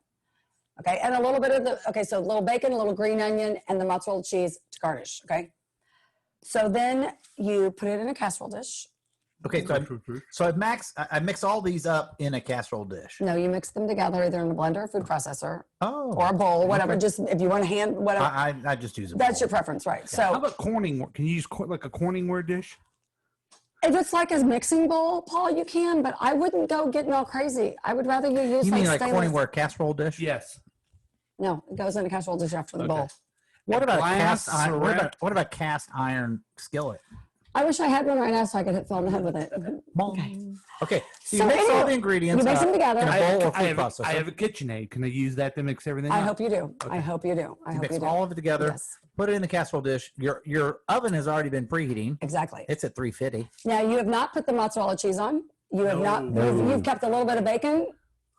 Okay, and a little bit of so a little bacon, a little green onion, and the mozzarella cheese to garnish. Okay. So then you put it in a casserole dish. Okay, so I mix all these up in a casserole dish. No, you mix them together either in a blender or food processor. Oh. Or a bowl, whatever. Okay. Just if you want to hand whatever. I just use a That's bowl. your preference, right? How So about Corningware? Can you use like a Corningware dish? if it's like a mixing bowl, Paul, you can, but I wouldn't go getting all crazy. I would rather you use You mean like stainless. Corningware casserole dish? Yes. No, it goes in a casserole dish after the bowl. What about Glass, cast iron? ceramic- What about cast iron skillet? I wish I had one right now so I could hit Phil in the head with it. Okay, so you So mix all anyway, the ingredients you mix them together. in a I bowl or have, food processor. I have a KitchenAid. Can I use that to mix everything I up? hope you do. I hope you do. I You hope mix you do. all of it together. Yes, Put it in the casserole dish. Your oven has already been preheating. exactly. It's at 350. Now you have not put the mozzarella cheese on. You have not. No. You've kept a little bit of bacon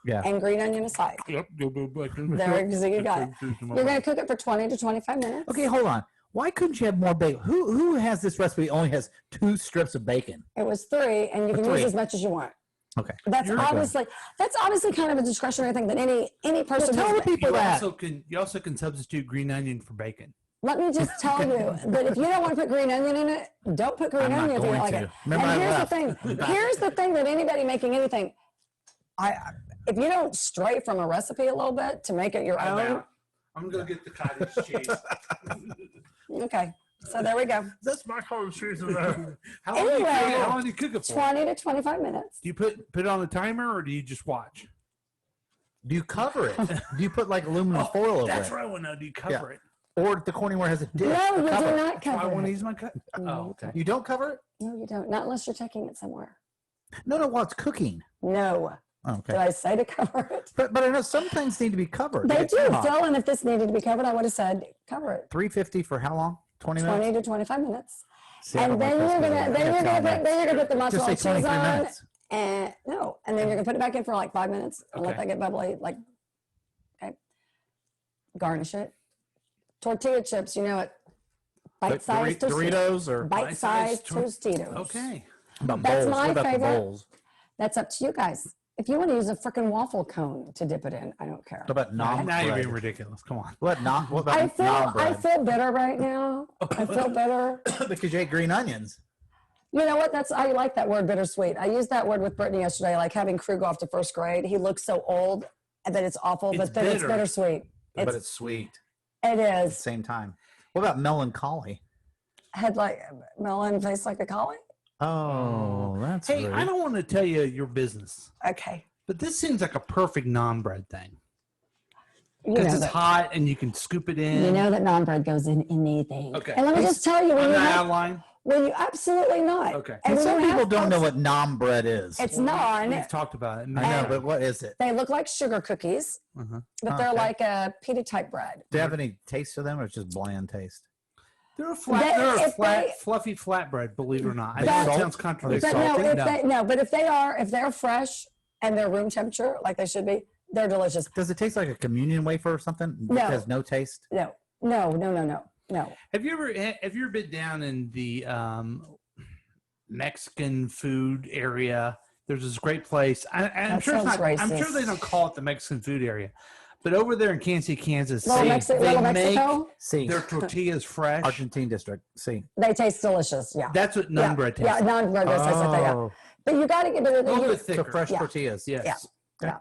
Yeah. and green onion aside. Yep. There, so you got it. You're going to cook it for 20 to 25 minutes. Okay, hold on. Why couldn't you have more bacon? Who has this recipe only has 2 strips of bacon? It was 3, and you can 3. use as much as you want. Okay. That's obviously kind of a discretionary thing that any person. tell has- the people that. You also can substitute green onion for bacon. Let me just tell you that if you don't want to put green onion in it, don't put green I'm not onion if you don't going like to. it. Remember, I And here's left. the thing. Here's the thing that anybody making anything, if you don't stray from a recipe a little bit to make it your I'm own. out. I'm gonna get the cottage cheese. Okay, so there we go. That's my cottage cheese. How Anyway, long do you cook it for? 20 to 25 minutes. Do you put it on the timer or do you just watch? Do you cover it? Do you put like aluminum foil over That's it? what I want to know. Do you cover it? Or the corner where it has a dish? No, to you cover do it? not I cover want to it. use my cut. Oh, okay. You don't cover it? No, you don't. Not unless you're taking it somewhere. No, while it's cooking. No. Oh, okay. Did I say to cover it? But I know some things need to be covered. They It's do, hot. Phil, and if this needed to be covered, I would have said cover it. 350 for how long? 20 minutes? 20 to 25 minutes. See, I don't And like then you're recipes gonna like that. I gotta tell put the them. mozzarella Just say cheese 23 on, minutes. and no, and then you're gonna put it back in for like 5 minutes and let Okay. that get bubbly. Like, okay, garnish it. Tortilla chips, you know it. Bite-sized Doritos or bite-sized Bite-sized Tostitos. Okay. about That's bowls? my What about the favorite. bowls? That's up to you guys. If you want to use a freaking waffle cone to dip it in, I don't care. What about non Now you're bread? being ridiculous. Come on. What about I non-bread? feel bitter right now. I feel bitter. Because you ate green onions. You know what? I like that word, bittersweet. I used that word with Brittany yesterday, like having Krug off to first grade. He looks so old that it's awful, It's but then it's bitter. bittersweet. But it's sweet It at the is. same time. What about melancholy? Had like melon face like a collie. Oh, that's Hey, rude. I don't want to tell you your business, Okay. but this seems like a perfect non-bread thing. You Because know, it's that, hot and you can scoop it in. you know that non-bread goes in anything. Okay. And let me just tell you, I'm not out of line. when you absolutely not. Okay. And And when some you people have don't know folks- what non-bread is. It's non. We've talked about it. I know, but what is it? They look like sugar cookies, Uh-huh. but they're Okay. like a pita type bread. Do you have any taste to them, or it's just bland taste? They're a flat, They- they're a if flat, they- fluffy flatbread. Believe it or not, I They know it salt? sounds Are they contradictory. But salty? no, but if they're fresh and they're room temperature like they should be, they're delicious. Does it taste like a communion wafer or something? No. It has no taste. No. Have you ever been down in the Mexican food area? There's this great place. I'm That sure it's sounds not. I'm sure racist. they don't call it the Mexican food area, but over there in Kansas City, Kansas, Little, they Little make Mexico, See, their tortillas fresh. Argentine district. See. they taste delicious. Yeah. That's what Yeah, naan bread tastes Yeah, like. non-bread does taste like that. Yeah. Oh, But you got to get rid of A little the. bit so thicker. fresh Yeah. tortillas. Yes. Yeah.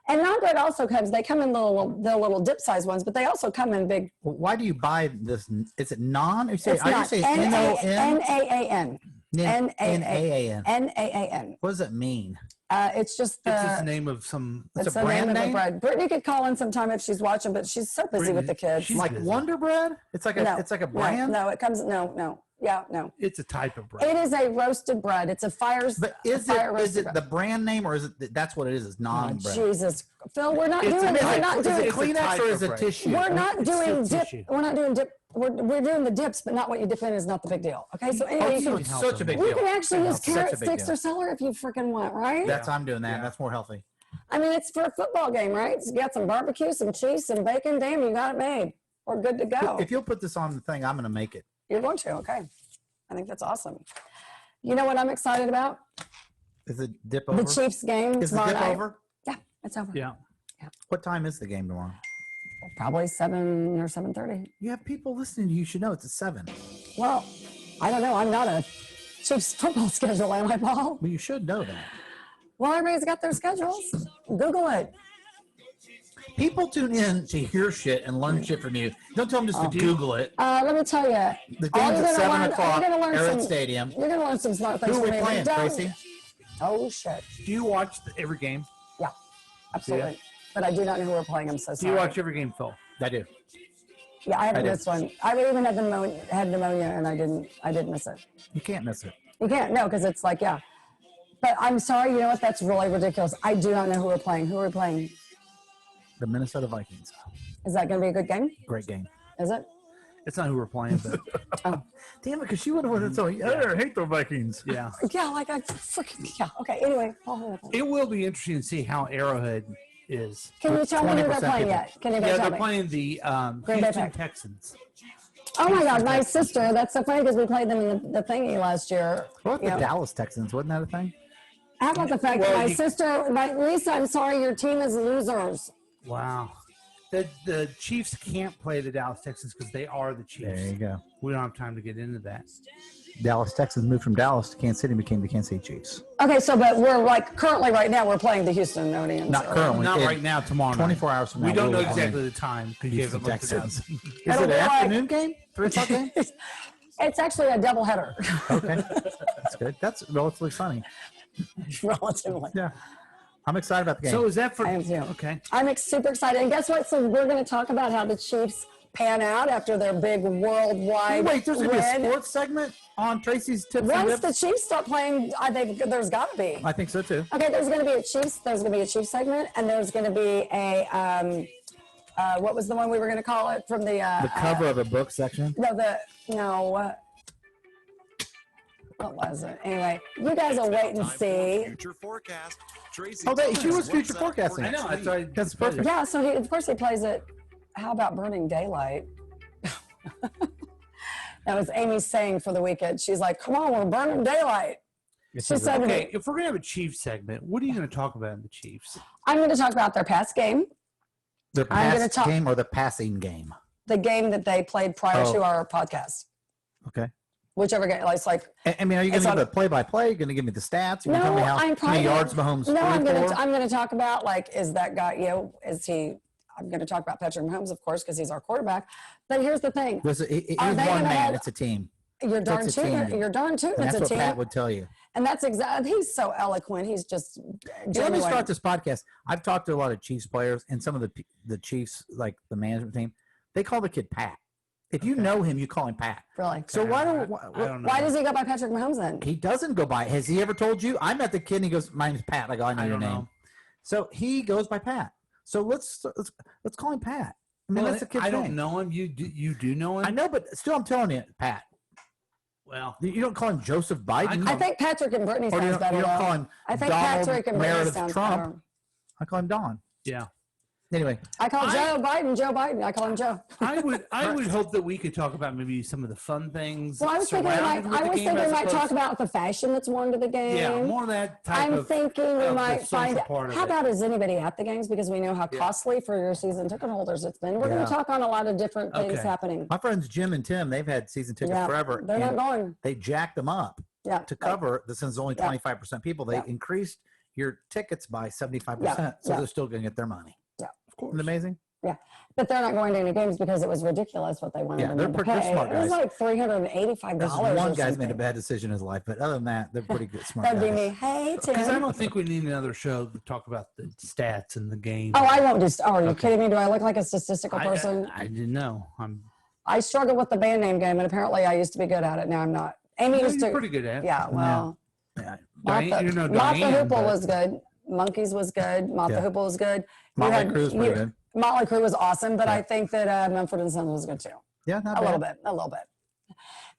And non-bread also comes. They come in the little dip size ones, but they also come in big. Well, why do you buy this? Is it non? You say, It's I not say N-A-A-N. N-O-N. N-A-A-N. N-A-A-N. N-A-A-N. What does it mean? It's just It's just the the. name of some. It's It's a the brand name of name? the bread. Brittany could call in sometime if she's watching, but she's so busy with the kids. She's Like busy. Wonder Bread? It's like a No, it's like a brand. No, it comes. No. Yeah, no. It's a type of bread. It is a roasted bread. It's a fire. But a fire is roasted it the brand name, or is it that's what it is? It's bread. non Oh, bread. Jesus, Phil, we're not It's doing a this. type- We're not is it doing. It's a Kleenex type or of is it bread. tissue? We're not It's doing still dip. tissue. We're not doing dip. We're doing the dips, but not what you dip in is not the big deal. Okay, so anyway, Oh, you so can, it's such a big you deal. can actually use Such a carrot big sticks deal. or celery if you freaking want, right? That's I'm doing that. Yeah. That's more healthy. I mean, it's for a football game, right? You got some barbecue, some cheese, some bacon. Damn, you got it made. We're good to go. If you'll put this on the thing, I'm going to make it. You're going to, okay? I think that's awesome. You know what I'm excited about? Is it dip over? The Chiefs game Is the tomorrow dip night. over? Yeah, it's over. Yeah. What time is the game tomorrow? Probably 7 or 7:30. You have people listening to you. You should know it's at 7. Well, I don't know. I'm not a Chiefs football schedule, am I, Paul? Well, you should know that. Well, everybody's got their schedules. Google it. People tune in to hear shit and learn shit from you. Don't tell them just to Google it. Let me tell you. The all game's you're at gonna 7 learn- o'clock, you're gonna learn Arrowhead some- Stadium. You're going to learn some smart things Who are we from me, but playing, don't- Tracy? Oh, shit. Do you watch every game? Yeah, absolutely. But I do not know who we're playing. I'm so Do sorry. you watch every game, Phil? I do. Yeah, I haven't I do. missed one. I even had pneumonia, and I didn't miss it. You can't miss it. You can't, no, because it's like, yeah. But I'm sorry, you know what? That's really ridiculous. I do not know who we're playing. Who are we playing? The Minnesota Vikings. Is that going to be a good game? Great game. Is it? It's not who we're playing, but Damn it, because she would have won. So I hate the Vikings. yeah. Yeah, like I freaking, yeah. Okay, anyway. It will be interesting to see how Arrowhead is. Can you tell me who they're 20% playing people. yet? Can you Yeah, tell they're me? playing the Green Bay Houston Packers. Texans. Oh my God, my sister. That's so funny because we played them in the thingy last year. What about You the know, Dallas Texans? Wasn't that a thing? how about the fact that Well, my you- sister, Lisa, I'm sorry, your team is losers. Wow. The Chiefs can't play the Dallas Texans because they are the Chiefs. There you go. We don't have time to get into that. Dallas Texans moved from Dallas to Kansas City and became the Kansas City Chiefs. Okay, so but we're like currently right now we're playing the Houston Odeons. Not currently. Not It- right now. Tomorrow. 24 hours from now. We don't know we'll- exactly the time because you Houston haven't looked it up. Texans. Is It'll it an be like- afternoon game? 3 o'clock game? It's actually a doubleheader. Okay. That's good. That's relatively funny. Relatively. Yeah. I'm excited about the game. So is that for? I am too. Okay. I'm super excited. And guess what? So we're going to talk about how the Chiefs pan out after their big worldwide Wait, there's going to be a win. sports segment on Tracy's Tips and Once Dips? the Chiefs start playing, I think there's got to be. I think so too. Okay, there's going to be a Chiefs. There's going to be a Chiefs segment, and there's going to be a what was the one we were going to call it from the The cover of a book section. What was it? Anyway, you guys will wait and Time for see. Future forecast. Tracy Oh, she was what's future up forecasting. for I know. next That's week? why. That's perfect. Yeah, so he, of course he plays it. How about Burning Daylight? That was Amy saying for the weekend. She's like, "Come on, we're burning daylight." She said, Okay, if we're gonna have a Chiefs segment, what are you gonna talk about in the Chiefs? "I'm going to talk about their past game, The I'm gonna past talk- game or the passing game? the game that they played prior Oh. to our podcast, Okay. whichever game. It's like I mean, are you going It's to on- give a play-by-play? You're going to give me the stats? You're going to no, tell me how I'm probably many yards Mahomes No, I'm threw going for? to I'm going to talk about like is that guy? You know, is he? I'm going to talk about Patrick Mahomes, of course, because he's our quarterback. But here's the thing: It is Are one they man. gonna have- It's a team. you're darn It's a tootin'. team. You're darn tootin'. And It's that's a what team, Pat would tell you. and that's exactly. He's so eloquent. He's just Yeah, let me genuine. start this podcast. I've talked to a lot of Chiefs players, and some of the Chiefs, like the management team, they call the kid Pat. If you know him, you call him Pat. Really? So I don't know. Why does he go by Patrick Mahomes then? He doesn't go by? Has he ever told you? I met the kid, and he goes, "My name's Pat." I go, "I know I your don't name." know. So he goes by Pat. So let's call him Pat. I mean, Well, that's the kid's I don't name. know him. You do know him? I know, but still, I'm telling you, Pat. Well, You don't call him Joseph Biden. I think Patrick and Brittany or you sounds don't, better. you don't though. call him I think Donald Patrick and Brittany Meredith sounds Trump. better. I call him Don. yeah. Anyway, I call Joe Biden. I call him Joe. I would hope that we could talk about maybe some of the fun things. Well, I was thinking we might. surrounded with the game we as might opposed talk to- about the fashion that's worn to the game. Yeah, more of that type I'm of. thinking we of the might find. social part of How it. about is anybody at the games because we know how Yeah. costly for your season ticket holders it's been. We're going Yeah. to talk on a lot of different things Okay. happening. my friends Jim and Tim, they've had season tickets Yeah, forever. they're not and going. they jacked them up Yeah. to cover the since only Yeah. 25% people. They Yeah. increased your tickets by 75%, so Yeah. they're still going to get their money. Yeah. Isn't it amazing? But they're not going to any games because it was ridiculous what they wanted Yeah, them they're to pretty pay. smart It was guys. like $385. There's or one guy's made a something. bad decision in his life, but other than that, they're pretty good, smart That'd be guys. me. Hey, Because I Tim. don't think we need another show to talk about the stats and the game. Oh, I won't just. Oh, are you Okay. kidding me? Do I look like a statistical person? I didn't know. I struggle with the band name game, and apparently I used to be good at it. Now I'm not. Amy used You're to. pretty good at it. Yeah, well, Yeah. Diane, you know Martha Diane, Hoople but- was good. Monkeys was good. Martha Yeah. Hoople was good. Motley Crue's pretty good. Motley Crue was awesome, but Yeah. I think that Mumford and Sons was good too. Yeah, not A little bad. bit, a little bit.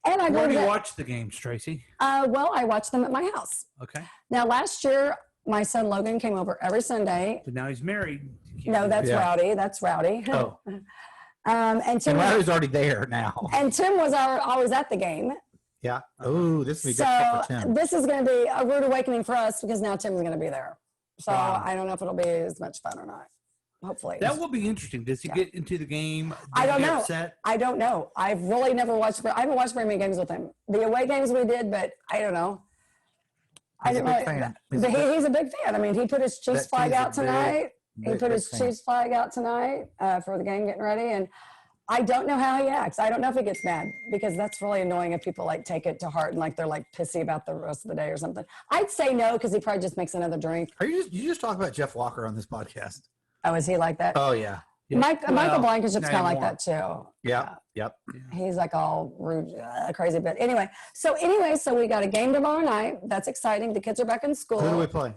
And I Where go do to you the, watch the games, Tracy? well, I watched them at my house. Okay. Now last year, my son Logan came over every Sunday. But now he's married. You can't No, do that's Yeah. Rowdy. That's Rowdy. Oh, And Tim and Larry's already there now. and Tim was always at the game. Yeah. Oh, this would be So difficult for Tim. this is going to be a rude awakening for us because now Tim's going to be there. So Wow. I don't know if it'll be as much fun or not. Hopefully. That will be interesting. Does he Yeah. get into the game? I don't know. Upset? I don't know. I've really never watched. I haven't watched very many games with him. The away games we did, but I don't know. I He's a didn't big really- fan. He's a big fan. I mean, he put his Chiefs That flag team's a out tonight. He big, put big his fan. Chiefs flag out tonight for the game getting ready, and I don't know how he acts. I don't know if he gets mad because that's really annoying if people like take it to heart and like they're like pissy about the rest of the day or something. I'd say no because he probably just makes another drink. Are you just talk about Jeff Walker on this podcast? Oh, is he like that? Oh yeah. Yeah. Michael Well, Blankenship's not kind of like anymore. that too. Yeah. Yep. He's like all rude, crazy. But anyway, so we got a game tomorrow night. That's exciting. The kids are back in school. Who do we play?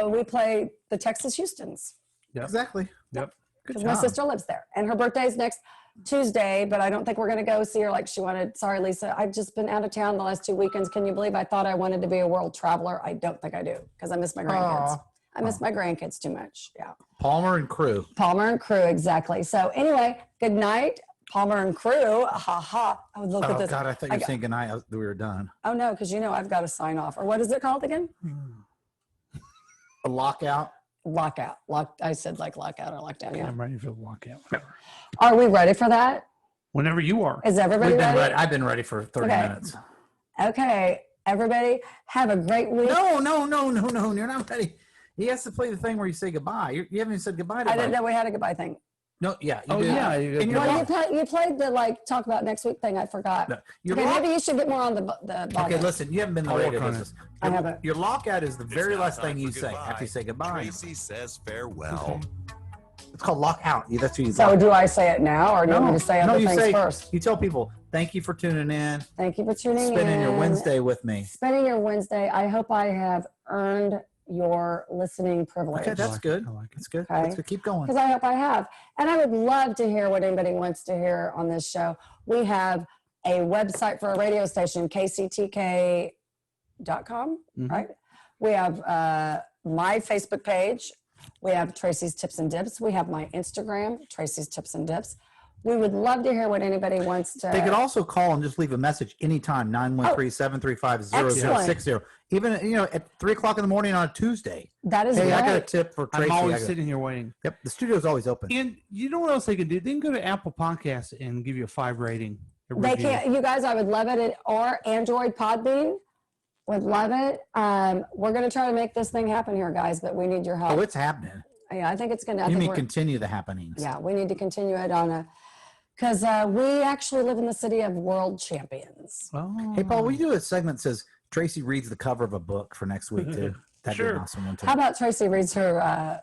We play the Texas Houstons Yep. Exactly. Yep. Good because job. my sister lives there, and her birthday's next Tuesday. But I don't think we're going to go see her like she wanted. Sorry, Lisa. I've just been out of town the last 2 weekends. Can you believe I thought I wanted to be a world traveler? I don't think I do because I miss my grandkids. Aw. I miss my grandkids too much. Yeah. Palmer and Crew. Palmer and Crew, exactly. So anyway, good night, Palmer and Crew. Ha ha. Oh, look at Oh this. God, I thought you I were got- saying goodnight. We were done. Oh no, because I've got to sign off. Or what is it called again? A lockout. lockout. I said like lockout or lockdown. Yeah. I'm ready for the lockout. Whatever. Are we ready for that? Whenever you are. Is everybody ready? I've been ready for 30 Okay. minutes. Okay, everybody, have a great week. No. You're not ready. He has to play the thing where you say goodbye. You haven't even said goodbye to I didn't anybody. know we had a goodbye thing. No, yeah. You Oh, do. yeah. And you're Well, locked. you played the like talk about next week thing. I forgot. No, you're Okay, locked. maybe you should get more on the ball. Okay, listen. You haven't been in the I'll radio work on business. I haven't. Your lockout is the very now last time thing you for say goodbye. after you say goodbye. Tracy says farewell. It's called lockout. That's what you So do I say it now, or do you want me to say other you things say, first? You tell people, thank you for tuning in, Thank you for tuning in. spending your Wednesday with me. Spending your Wednesday. I hope I have earned your listening privilege. Okay, that's good. I like it. That's good. Okay. That's good. Keep going. Because I hope I have. And I would love to hear what anybody wants to hear on this show. We have a website for a radio station, kctk.com, right? We have my Facebook page. We have Tracy's Tips and Dips. We have my Instagram, Tracy's Tips and Dips. We would love to hear what anybody wants to. They could also call and just leave a message anytime, 913-735-0060. Even, at 3 o'clock in the morning on a Tuesday. That is Hey, right. I got a tip for Tracy. I'm always sitting here waiting. Yep, the studio's always open. And you know what else they can do? They can go to Apple Podcasts and give you a 5 rating. They can't, you guys, I would love it. Or Android Podbean, would love it. We're going to try to make this thing happen here, guys, but we need your help. Oh, it's happening. Yeah, I think it's going to. You mean continue the happenings. Yeah, we need to continue it on because we actually live in the city of world champions. Oh. Hey, Paul, we do a segment that says Tracy reads the cover of a book for next week, too. That'd be an awesome one, too. How about Tracy reads her,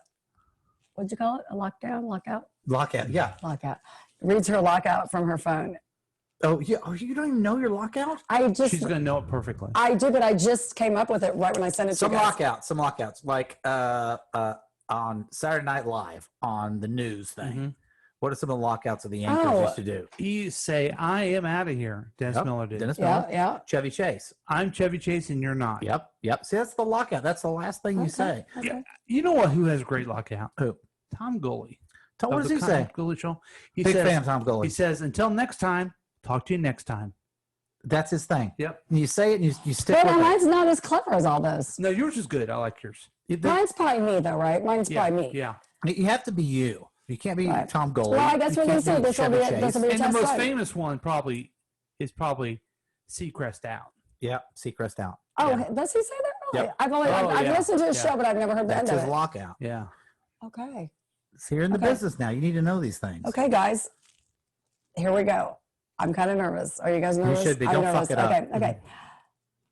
what'd you call it? A lockdown? Lockout? Lockout, yeah. Lockout. Reads her lockout from her phone. Oh, yeah. Oh, you don't even know your lockout? She's going to know it perfectly. I do, but I just came up with it right when I sent it to you guys. Some lockouts. Like on Saturday Night Live on the news thing. Mm-hmm. What are some of the lockouts that the anchors used to do? You say, I am out of here. Dennis Miller did. Dennis Miller. Yeah. Chevy Chase. I'm Chevy Chase and you're not. Yep. See, that's the lockout. That's the last thing you say. Yeah. You know what? Who has great lockout? Who? Tom Gully. What does he say? Gully Show. He Big says, fan of Tom Gully. He says, until next time, talk to you next time. That's his thing. Yep. And you say it and you stick But with it. mine's not as clever as all those. No, yours is good. I like yours. Mine's probably me, though, right? Mine's probably me. Yeah. You have to be you. You can't be Tom Gully. Well, I guess You we can can't see be this will be Chevy it. This will be a And the test most run. famous one is probably Seacrest Out. Yep. Seacrest out. Oh, does he say that? Really? Yep. I've yeah. listened to his Yeah. show, but I've never heard the That's end his of it. lockout. Yeah. Okay. So you're in the Okay. business now. You need to know these things. Okay, guys. Here we go. I'm kind of nervous. Are you guys nervous? should be. I'm Don't nervous. fuck it up. Okay.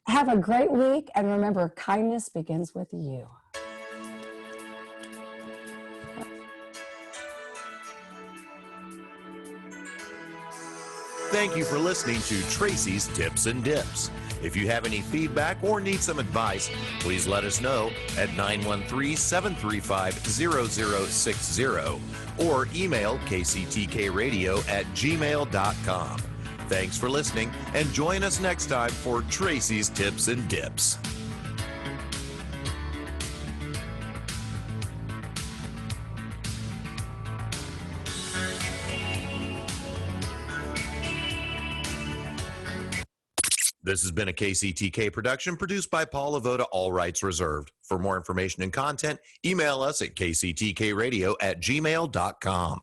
Have a great week, and remember, kindness begins with you. Thank you for listening to Tracy's Tips and Dips. If you have any feedback or need some advice, please let us know at 913-735-0060 or email kctkradio@gmail.com. Thanks for listening and join us next time for Tracy's Tips and Dips. This has been a KCTK production produced by Paul Avoda, all rights reserved. For more information and content, email us at kctkradio@gmail.com.